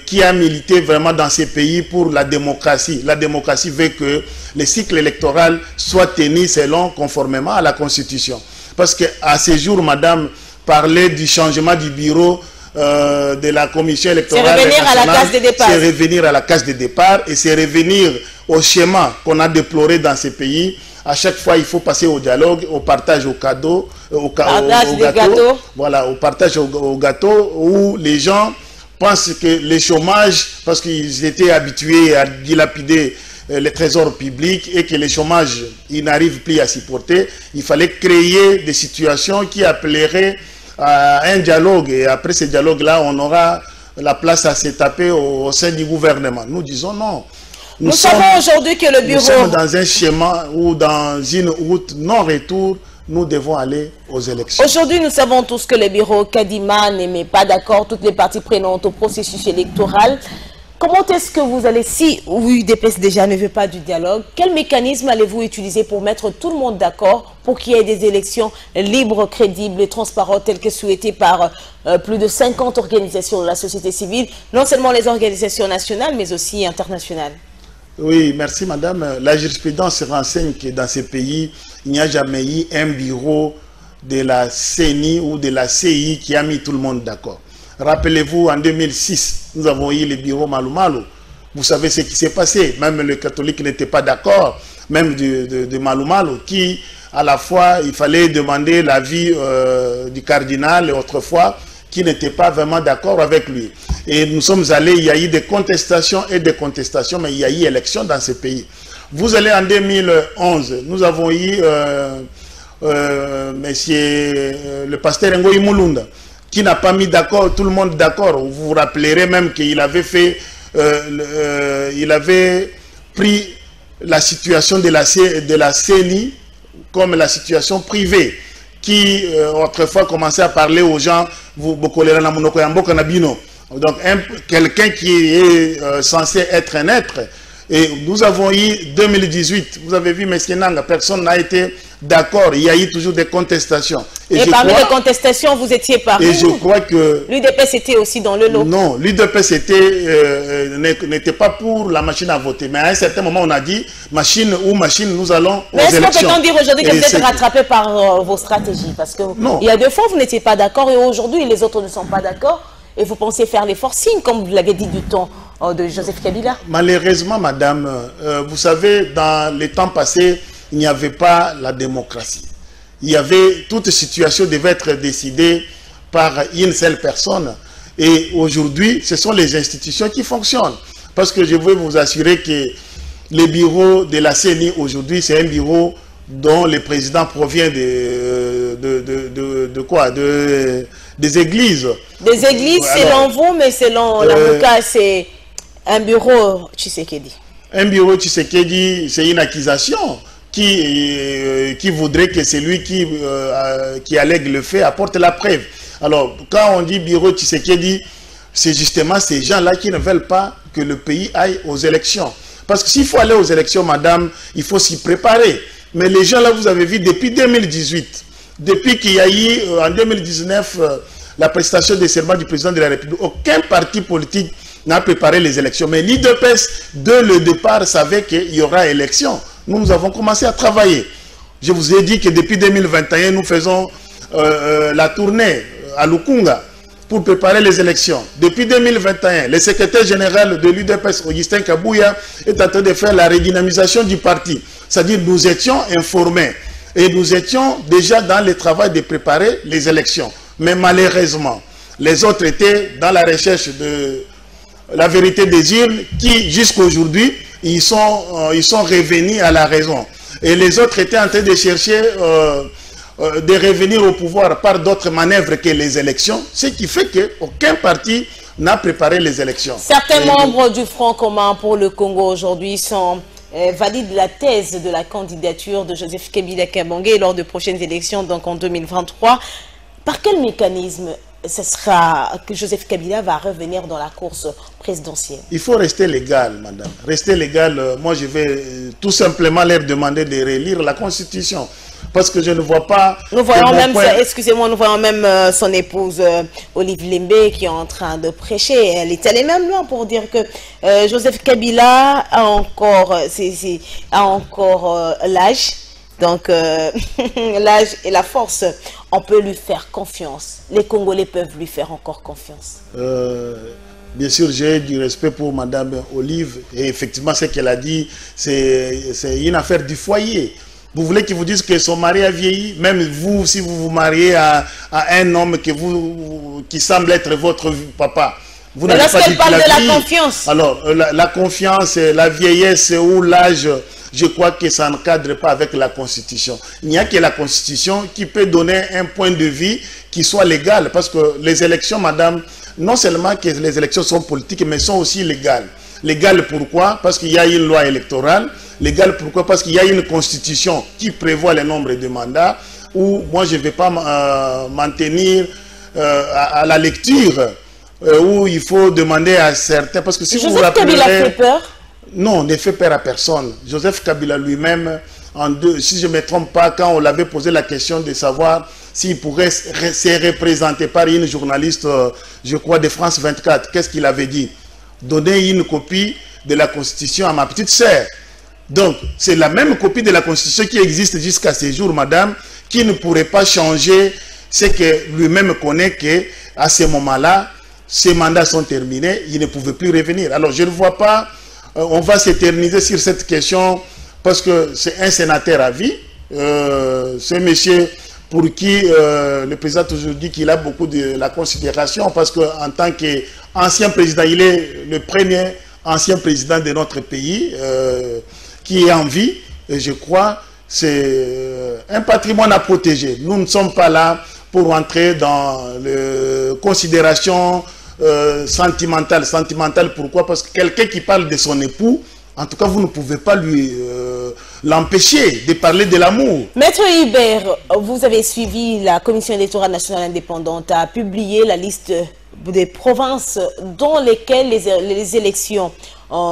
qui a milité vraiment dans ces pays pour la démocratie. La démocratie veut que le cycle électoral soit tenu conformément à la Constitution. Parce qu'à ce jour, madame parlait du changement du bureau de la commission électorale. C'est revenir à la case de départ. C'est revenir à la case de départ et c'est revenir au schéma qu'on a déploré dans ces pays. À chaque fois, il faut passer au dialogue, au partage au cadeau, au gâteau. Voilà, au partage au gâteau où les gens pensent que le chômage, parce qu'ils étaient habitués à dilapider les trésors publics et que le chômage, ils n'arrivent plus à s'y porter, il fallait créer des situations qui appelleraient à un dialogue. Et après ce dialogue-là, on aura la place à se taper au sein du gouvernement. Nous disons non. Nous savons aujourd'hui que le bureau... Nous sommes dans un schéma ou dans une route non-retour. Nous devons aller aux élections. Aujourd'hui, nous savons tous que le bureau Kadima n'aimait pas d'accord toutes les parties prenantes au processus électoral. Comment est-ce que vous allez, si l'UDPS déjà ne veut pas du dialogue, quel mécanisme allez-vous utiliser pour mettre tout le monde d'accord pour qu'il y ait des élections libres, crédibles et transparentes telles que souhaitées par plus de 50 organisations de la société civile, non seulement les organisations nationales, mais aussi internationales? Oui, merci madame. La jurisprudence renseigne que dans ces pays, il n'y a jamais eu un bureau de la CENI ou de la CI qui a mis tout le monde d'accord. Rappelez-vous, en 2006, nous avons eu le bureau Malou Malou. Vous savez ce qui s'est passé. Même les catholiques n'étaient pas d'accord, même de Malou Malou, qui, à la fois, il fallait demander l'avis du cardinal autrefois, qui n'était pas vraiment d'accord avec lui. Et nous sommes allés, il y a eu des contestations et des contestations, mais il y a eu élection dans ce pays. Vous allez en 2011, nous avons eu le pasteur Ngoï Moulunda, qui n'a pas mis d'accord, tout le monde d'accord. Vous vous rappellerez même qu'il avait fait, il avait pris la situation de la CENI comme la situation privée, qui autrefois commençait à parler aux gens, donc quelqu'un qui est censé être un être. Et nous avons eu 2018, vous avez vu Meskenanga, personne n'a été d'accord, il y a eu toujours des contestations. Et parmi les contestations, vous étiez parmi. Et je crois que l'UDPS était aussi dans le lot. Non, l'UDPS n'était pas pour la machine à voter. Mais à un certain moment, on a dit, machine ou machine, nous allons aux élections. Mais est-ce qu'on peut dire aujourd'hui que vous êtes rattrapé par vos stratégies? Parce que il y a 2 fois, vous n'étiez pas d'accord et aujourd'hui, les autres ne sont pas d'accord. Et vous pensez faire les forcings, comme vous l'avez dit du temps de Joseph Kabila? Malheureusement, madame, vous savez, dans les temps passés, il n'y avait pas la démocratie. Il y avait, toute situation devait être décidée par une seule personne. Et aujourd'hui, ce sont les institutions qui fonctionnent. Parce que je veux vous assurer que le bureau de la CENI aujourd'hui, c'est un bureau dont le président provient de quoi? Des églises. Des églises, selon vous, mais selon l'avocat, c'est un bureau Tshisekedi. Un bureau Tshisekedi, c'est une accusation qui voudrait que celui qui allègue le fait apporte la preuve. Alors, quand on dit bureau Tshisekedi, c'est justement ces gens-là qui ne veulent pas que le pays aille aux élections. Parce que s'il faut aller aux élections, madame, il faut s'y préparer. Mais les gens là, vous avez vu, depuis 2018, depuis qu'il y a eu en 2019 la prestation des serments du président de la République, aucun parti politique n'a préparé les élections. Mais l'UDPS, dès le départ, savait qu'il y aura élection. Nous avons commencé à travailler. Je vous ai dit que depuis 2021, nous faisons la tournée à Lukunga pour préparer les élections. Depuis 2021, le secrétaire général de l'UDPS, Augustin Kabouya, est en train de faire la redynamisation du parti. C'est-à-dire nous étions informés et nous étions déjà dans le travail de préparer les élections. Mais malheureusement, les autres étaient dans la recherche de la vérité des urnes qui, jusqu'à aujourd'hui, ils sont revenus à la raison. Et les autres étaient en train de chercher de revenir au pouvoir par d'autres manœuvres que les élections, ce qui fait qu'aucun parti n'a préparé les élections. Certains membres du Front commun pour le Congo aujourd'hui valident la thèse de la candidature de Joseph Kabila Kabange lors de prochaines élections, donc en 2023. Par quel mécanisme ce sera que Joseph Kabila va revenir dans la course présidentielle? Il faut rester légal, madame. Rester légal, moi je vais tout simplement leur demander de relire la Constitution. Parce que je ne vois pas... Nous voyons même, excusez-moi, nous voyons même son épouse Olive Lembe qui est en train de prêcher. Elle est allée même loin pour dire que Joseph Kabila a encore l'âge. Donc, l'âge et la force, on peut lui faire confiance. Les Congolais peuvent lui faire encore confiance. Bien sûr, j'ai du respect pour Madame Olive. Et effectivement, ce qu'elle a dit, c'est une affaire du foyer. Vous voulez qu'ils vous disent que son mari a vieilli? Même vous, si vous vous mariez à un homme qui semble être votre papa, vous n'avez pas dit parle de la confiance. Alors, la confiance, la vieillesse ou l'âge, je crois que ça ne cadre pas avec la Constitution. Il n'y a que la Constitution qui peut donner un point de vue qui soit légal. Parce que les élections, madame, non seulement que les élections sont politiques, mais sont aussi légales. Légales pourquoi? Parce qu'il y a une loi électorale. Légal pourquoi? Parce qu'il y a une constitution qui prévoit le nombre de mandats, où moi je ne vais pas m'en tenir à la lecture, où il faut demander à certains, parce que si vous vous rappelez... Joseph Kabila fait peur? Non, ne fait peur à personne. Joseph Kabila lui-même, si je ne me trompe pas, quand on l'avait posé la question de savoir s'il pourrait se représenter par une journaliste, je crois, de France 24, qu'est-ce qu'il avait dit? Donner une copie de la Constitution à ma petite sœur. Donc, c'est la même copie de la Constitution qui existe jusqu'à ce jour, madame, qui ne pourrait pas changer ce que lui-même connaît qu'à ce moment-là, ses mandats sont terminés, il ne pouvait plus revenir. Alors, je ne vois pas, on va s'éterniser sur cette question parce que c'est un sénateur à vie. C'est monsieur pour qui le président a toujours dit qu'il a beaucoup de la considération parce qu'en tant qu'ancien président, il est le premier ancien président de notre pays qui est en vie, et je crois c'est un patrimoine à protéger. Nous ne sommes pas là pour entrer dans les considérations sentimentales. Sentimentales pourquoi? Parce que quelqu'un qui parle de son époux, en tout cas vous ne pouvez pas lui l'empêcher de parler de l'amour. Maître Hubert, vous avez suivi la Commission électorale nationale indépendante a publié la liste des provinces dans lesquelles les élections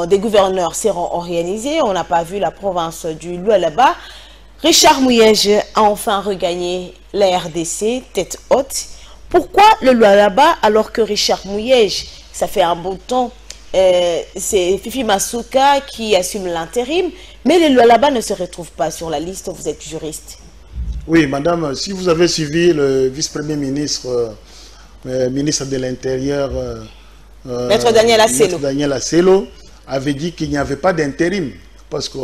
des gouverneurs seront organisées. On n'a pas vu la province du Lualaba. Richard Mouyej a enfin regagné la RDC, tête haute. Pourquoi le Lualaba alors que Richard Mouyej, ça fait un bon temps, c'est Fifi Masuka qui assume l'intérim, mais le Lualaba ne se retrouve pas sur la liste, vous êtes juriste. Oui, madame, si vous avez suivi le vice-premier ministre, ministre de l'Intérieur, Maître Daniel Asselo. Maître Daniel Asselo avait dit qu'il n'y avait pas d'intérim, parce que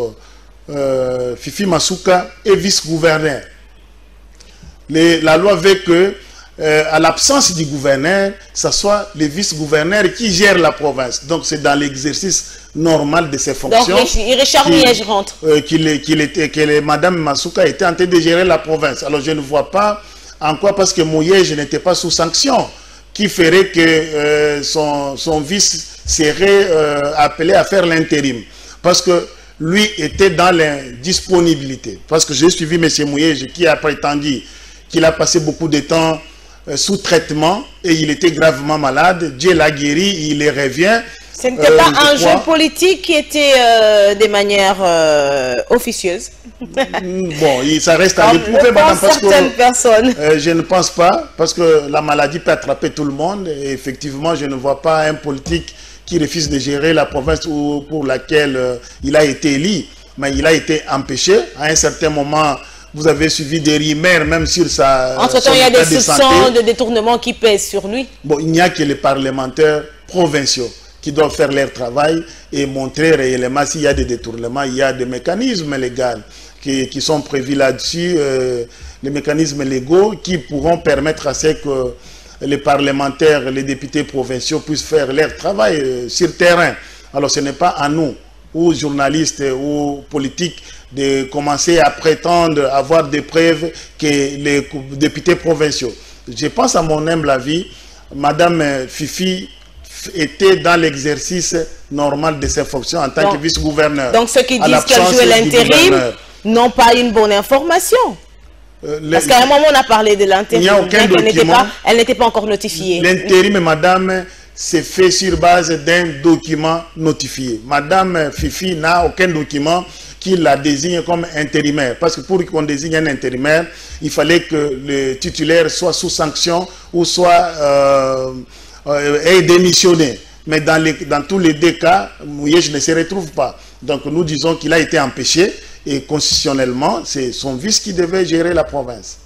Fifi Masuka est vice-gouverneur. La loi veut que, à l'absence du gouverneur, ce soit le vice-gouverneur qui gère la province. Donc c'est dans l'exercice normal de ses fonctions. Donc Richard Mouyej rentre. Que Madame Masuka était en train de gérer la province. Alors je ne vois pas en quoi, parce que Mouyej n'était pas sous sanction, qui ferait que son vice serait appelé à faire l'intérim. Parce que lui était dans l'indisponibilité. Parce que j'ai suivi M. Mouyej qui a prétendu qu'il a passé beaucoup de temps sous traitement et il était gravement malade. Dieu l'a guéri, il revient. Ce n'était pas un jeu politique qui était de manière officieuse. Bon, ça reste à éprouver, madame, parce que je ne pense pas, parce que la maladie peut attraper tout le monde. Et effectivement, je ne vois pas un politique qui refuse de gérer la province pour laquelle il a été élu. Mais il a été empêché. À un certain moment, vous avez suivi des rumeurs, même sur sa... Entre-temps, il y a des soupçons de détournement qui pèsent sur lui. Bon, il n'y a que les parlementaires provinciaux qui doivent faire leur travail et montrer réellement s'il y a des détournements. Il y a des mécanismes légaux qui sont prévus là-dessus, les mécanismes légaux qui pourront permettre à ce que les parlementaires, les députés provinciaux puissent faire leur travail sur terrain. Alors ce n'est pas à nous, ou journalistes ou politiques, de commencer à prétendre avoir des preuves que les députés provinciaux. Je pense à mon humble avis, Madame Fifi était dans l'exercice normal de ses fonctions en tant que vice-gouverneur. Donc ceux qui disent qu'elle jouait l'intérim n'ont pas une bonne information. Parce qu'à un moment, on a parlé de l'intérim. Il n'y a aucun document. Elle n'était pas encore notifiée. L'intérim, madame, c'est fait sur base d'un document notifié. Madame Fifi n'a aucun document qui la désigne comme intérimaire. Parce que pour qu'on désigne un intérimaire, il fallait que le titulaire soit sous sanction ou soit ait démissionné. Mais dans tous les deux cas, Mouyej ne se retrouve pas. Donc nous disons qu'il a été empêché et constitutionnellement, c'est son vice qui devait gérer la province.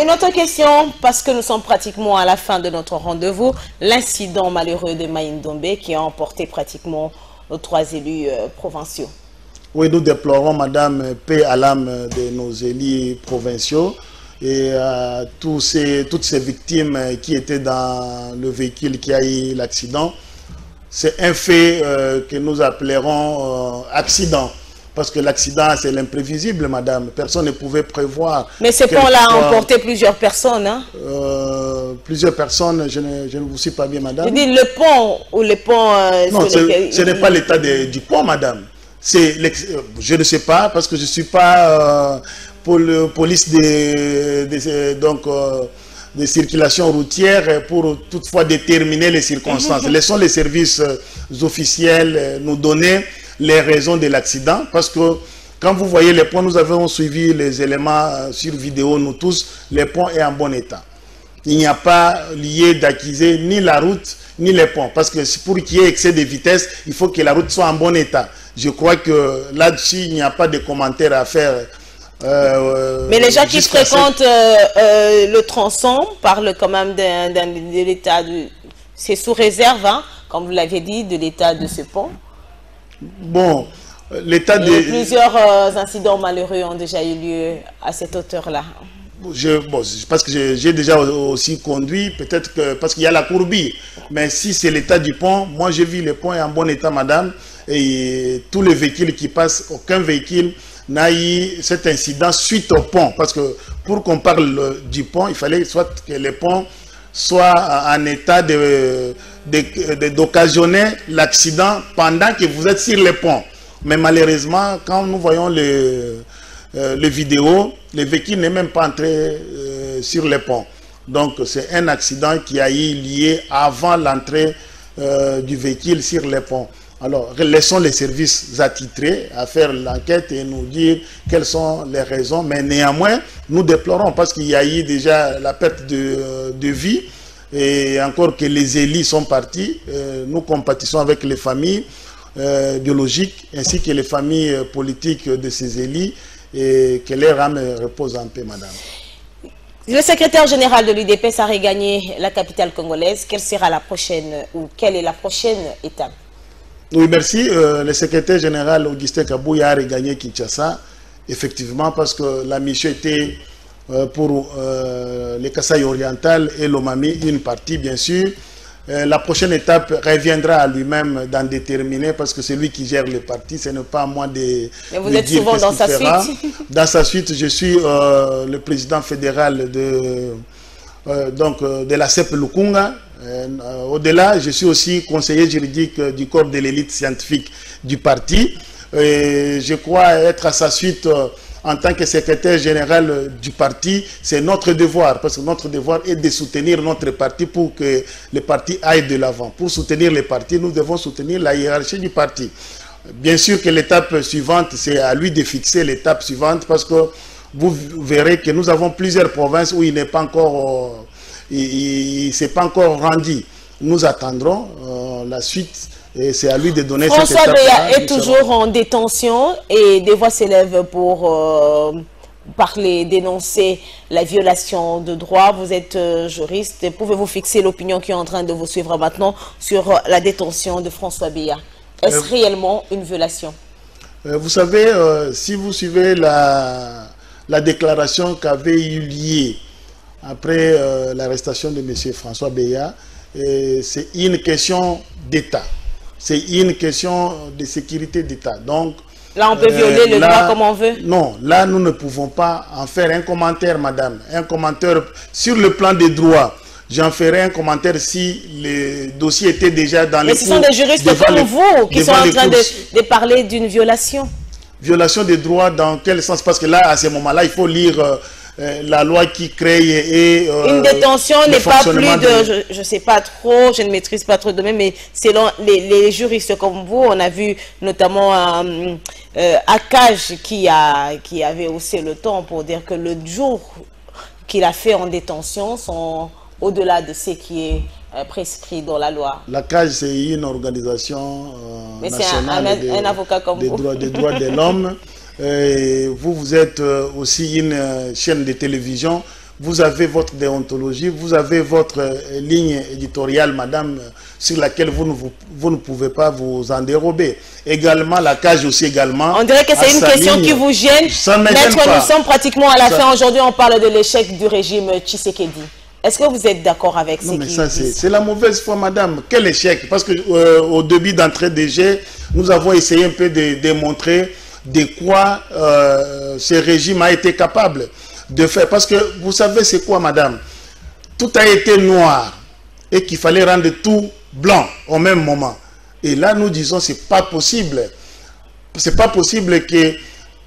Une autre question, parce que nous sommes pratiquement à la fin de notre rendez-vous, l'incident malheureux de Maïndombe qui a emporté pratiquement nos 3 élus provinciaux. Oui, nous déplorons, madame, paix à l'âme de nos élus provinciaux et toutes ces victimes qui étaient dans le véhicule qui a eu l'accident. C'est un fait que nous appellerons accident. Parce que l'accident, c'est l'imprévisible, madame. Personne ne pouvait prévoir. Mais ce pont-là a emporté plusieurs personnes. Hein? Plusieurs personnes, je ne vous suis pas bien, madame. Je dis le pont ou les ponts... non, ce n'est pas l'état du pont, madame. Je ne sais pas, parce que je ne suis pas police de circulation routière pour toutefois déterminer les circonstances. Laissons les services officiels nous donner les raisons de l'accident, parce que quand vous voyez les ponts, nous avons suivi les éléments sur vidéo, nous tous, les ponts est en bon état. Il n'y a pas lié d'accuser ni la route, ni les ponts, parce que pour qu'il y ait excès de vitesse, il faut que la route soit en bon état. Je crois que là-dessus, il n'y a pas de commentaires à faire. Mais les gens qui fréquentent le tronçon parlent quand même de l'état, c'est sous réserve, hein, comme vous l'avez dit, de l'état de ce pont. Bon, l'état de... Plusieurs incidents malheureux ont déjà eu lieu à cette hauteur-là. Parce que j'ai déjà aussi conduit, peut-être que parce qu'il y a la courbille. Mais si c'est l'état du pont, moi j'ai vu le pont est en bon état, madame. Et tous les véhicules qui passent, aucun véhicule n'a eu cet incident suite au pont. Parce que pour qu'on parle du pont, il fallait soit que le pont soit en état d'occasionner l'accident pendant que vous êtes sur le pont. Mais malheureusement, quand nous voyons les vidéos, le véhicule n'est même pas entré sur le pont. Donc c'est un accident qui a eu lieu avant l'entrée du véhicule sur le pont. Alors laissons les services attitrés à faire l'enquête et nous dire quelles sont les raisons. Mais néanmoins, nous déplorons parce qu'il y a eu déjà la perte de vie. Et encore que les élus sont partis, nous compatissons avec les familles biologiques ainsi que les familles politiques de ces élus et que leur âme repose en paix, madame. Le secrétaire général de l'UDPS a regagné la capitale congolaise. Quelle sera la prochaine ou quelle est la prochaine étape? Oui, merci. Le secrétaire général Augustin Kabouya a regagné Kinshasa, effectivement, parce que la mission était pour les Kasaï oriental et l'Omami, une partie bien sûr. La prochaine étape reviendra à lui-même d'en déterminer parce que c'est lui qui gère le parti, ce n'est pas à moi de... Mais vous êtes souvent dans sa suite. Dans sa suite, je suis le président fédéral de la CEP Lukunga. Au-delà, je suis aussi conseiller juridique du corps de l'élite scientifique du parti. Et je crois être à sa suite en tant que secrétaire général du parti. C'est notre devoir, parce que notre devoir est de soutenir notre parti pour que le parti aille de l'avant. Pour soutenir le parti, nous devons soutenir la hiérarchie du parti. Bien sûr que l'étape suivante, c'est à lui de fixer l'étape suivante, parce que vous verrez que nous avons plusieurs provinces où il n'est pas encore... il ne s'est pas encore rendu. Nous attendrons la suite et c'est à lui de donner cette étape. François Beya est toujours en détention et des voix s'élèvent pour parler, dénoncer la violation de droits. Vous êtes juriste. Pouvez-vous fixer l'opinion qui est en train de vous suivre maintenant sur la détention de François Beya? Est-ce réellement une violation? Vous savez, si vous suivez la déclaration qu'avait eu lieu après l'arrestation de M. François Beya, c'est une question d'État. C'est une question de sécurité d'État. Donc, là, on peut violer le droit comme on veut? Non, là, nous ne pouvons pas en faire un commentaire, madame. Un commentaire sur le plan des droits. J'en ferai un commentaire si le dossier était déjà dans les cours. Mais ce sont des juristes comme vous qui sont en train de parler d'une violation. Violation des droits dans quel sens? Parce que là, à ce moment-là, il faut lire la loi qui crée et une détention n'est pas plus de, je ne sais pas trop, je ne maîtrise pas trop de domaine, mais selon les juristes comme vous, on a vu notamment Akaj qui avait haussé le ton pour dire que le jour qu'il a fait en détention sont au-delà de ce qui est prescrit dans la loi. La CAGE, c'est une organisation nationale un avocat comme des droits de l'homme. Vous êtes aussi une chaîne de télévision. Vous avez votre déontologie, vous avez votre ligne éditoriale, madame, sur laquelle vous ne pouvez pas vous en dérober. Également, la CAGE aussi également. On dirait que c'est une question qui vous gêne. Maître, nous sommes pratiquement à la fin. Aujourd'hui, on parle de l'échec du régime Tshisekedi. Est-ce que vous êtes d'accord avec ce qui c'est la mauvaise foi, madame. Quel échec? Parce que au début d'entrée des jets, nous avons essayé un peu de démontrer de quoi ce régime a été capable de faire. Parce que vous savez c'est quoi, madame? Tout a été noir et qu'il fallait rendre tout blanc au même moment. Et là, nous disons c'est pas possible. C'est pas possible que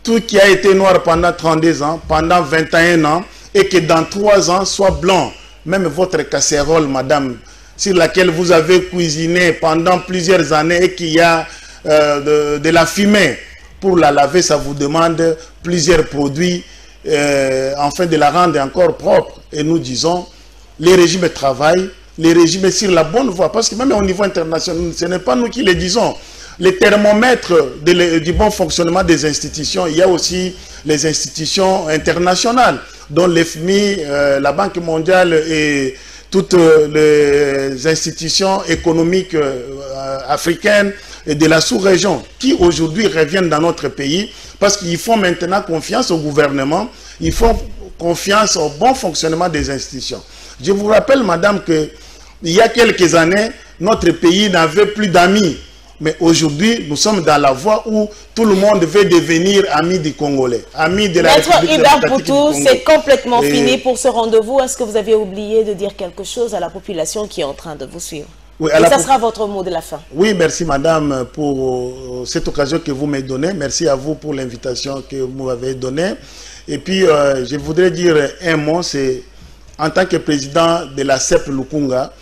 tout qui a été noir pendant 32 ans, pendant 21 ans, et que dans 3 ans soit blanc. Même votre casserole, madame, sur laquelle vous avez cuisiné pendant plusieurs années et qu'il y a de la fumée, pour la laver, ça vous demande plusieurs produits afin de la rendre encore propre. Et nous disons, les régimes travaillent, les régimes sur la bonne voie, parce que même au niveau international, ce n'est pas nous qui le disons. Les thermomètres du bon fonctionnement des institutions, il y a aussi les institutions internationales, dont l'FMI, la Banque mondiale et toutes les institutions économiques africaines et de la sous-région qui aujourd'hui reviennent dans notre pays parce qu'ils font maintenant confiance au gouvernement, ils font confiance au bon fonctionnement des institutions. Je vous rappelle, madame, qu'il y a quelques années, notre pays n'avait plus d'amis. Mais aujourd'hui, nous sommes dans la voie où tout le monde veut devenir ami des Congolais, ami de la République démocratique du Congo. C'est complètement fini pour ce rendez-vous. Est-ce que vous avez oublié de dire quelque chose à la population qui est en train de vous suivre? Oui, et ça sera votre mot de la fin. Oui, merci madame pour cette occasion que vous m'avez donnée. Merci à vous pour l'invitation que vous m'avez donnée. Et puis, je voudrais dire un mot, c'est en tant que président de la CEP Lukunga,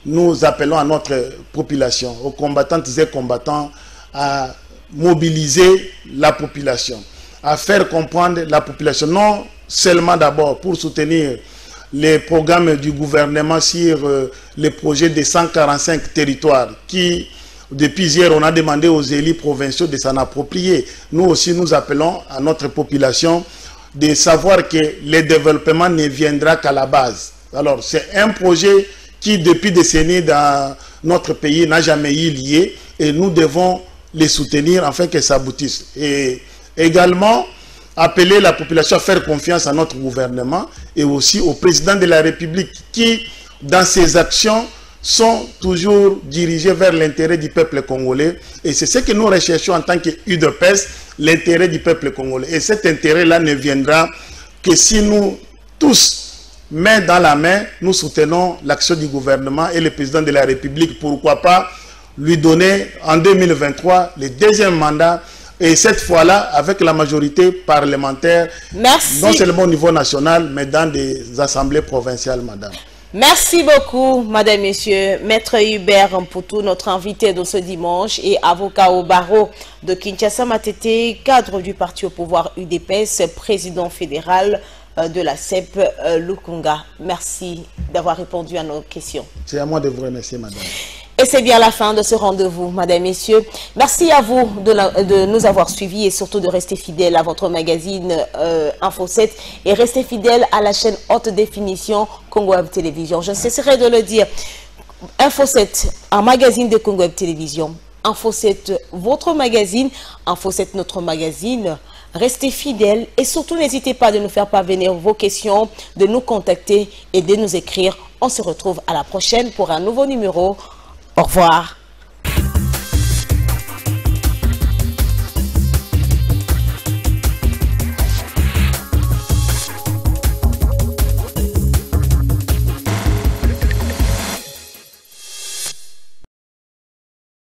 nous appelons à notre population, aux combattantes et combattants, à mobiliser la population, à faire comprendre la population, non seulement d'abord pour soutenir les programmes du gouvernement sur les projets des 145 territoires qui, depuis hier, on a demandé aux élus provinciaux de s'en approprier. Nous aussi, nous appelons à notre population de savoir que le développement ne viendra qu'à la base. Alors, c'est un projet qui, depuis des décennies dans notre pays, n'a jamais eu lieu et nous devons les soutenir afin que ça aboutisse. Et également, appeler la population à faire confiance à notre gouvernement et aussi au président de la République qui, dans ses actions, sont toujours dirigés vers l'intérêt du peuple congolais. Et c'est ce que nous recherchons en tant qu'UDPS, l'intérêt du peuple congolais. Et cet intérêt-là ne viendra que si nous tous, main dans la main, nous soutenons l'action du gouvernement et le président de la République. Pourquoi pas lui donner en 2023 le deuxième mandat et cette fois-là avec la majorité parlementaire, non seulement au niveau national, mais dans des assemblées provinciales, madame. Merci beaucoup, madame, messieurs. Maître Hubert Mputu, notre invité de ce dimanche et avocat au barreau de Kinshasa Matete, cadre du parti au pouvoir UDPS, président fédéral de la CEP Lukunga. Merci d'avoir répondu à nos questions. C'est à moi de vous remercier, madame. Et c'est bien la fin de ce rendez-vous, mesdames, messieurs. Merci à vous de nous avoir suivis et surtout de rester fidèles à votre magazine Info 7 et rester fidèles à la chaîne haute définition Congo Web Télévision. Je ne cesserai de le dire. Info 7, un magazine de Congo Web Télévision. Info 7, votre magazine. Info 7, notre magazine. Restez fidèles et surtout n'hésitez pas de nous faire parvenir vos questions, de nous contacter et de nous écrire. On se retrouve à la prochaine pour un nouveau numéro. Au revoir.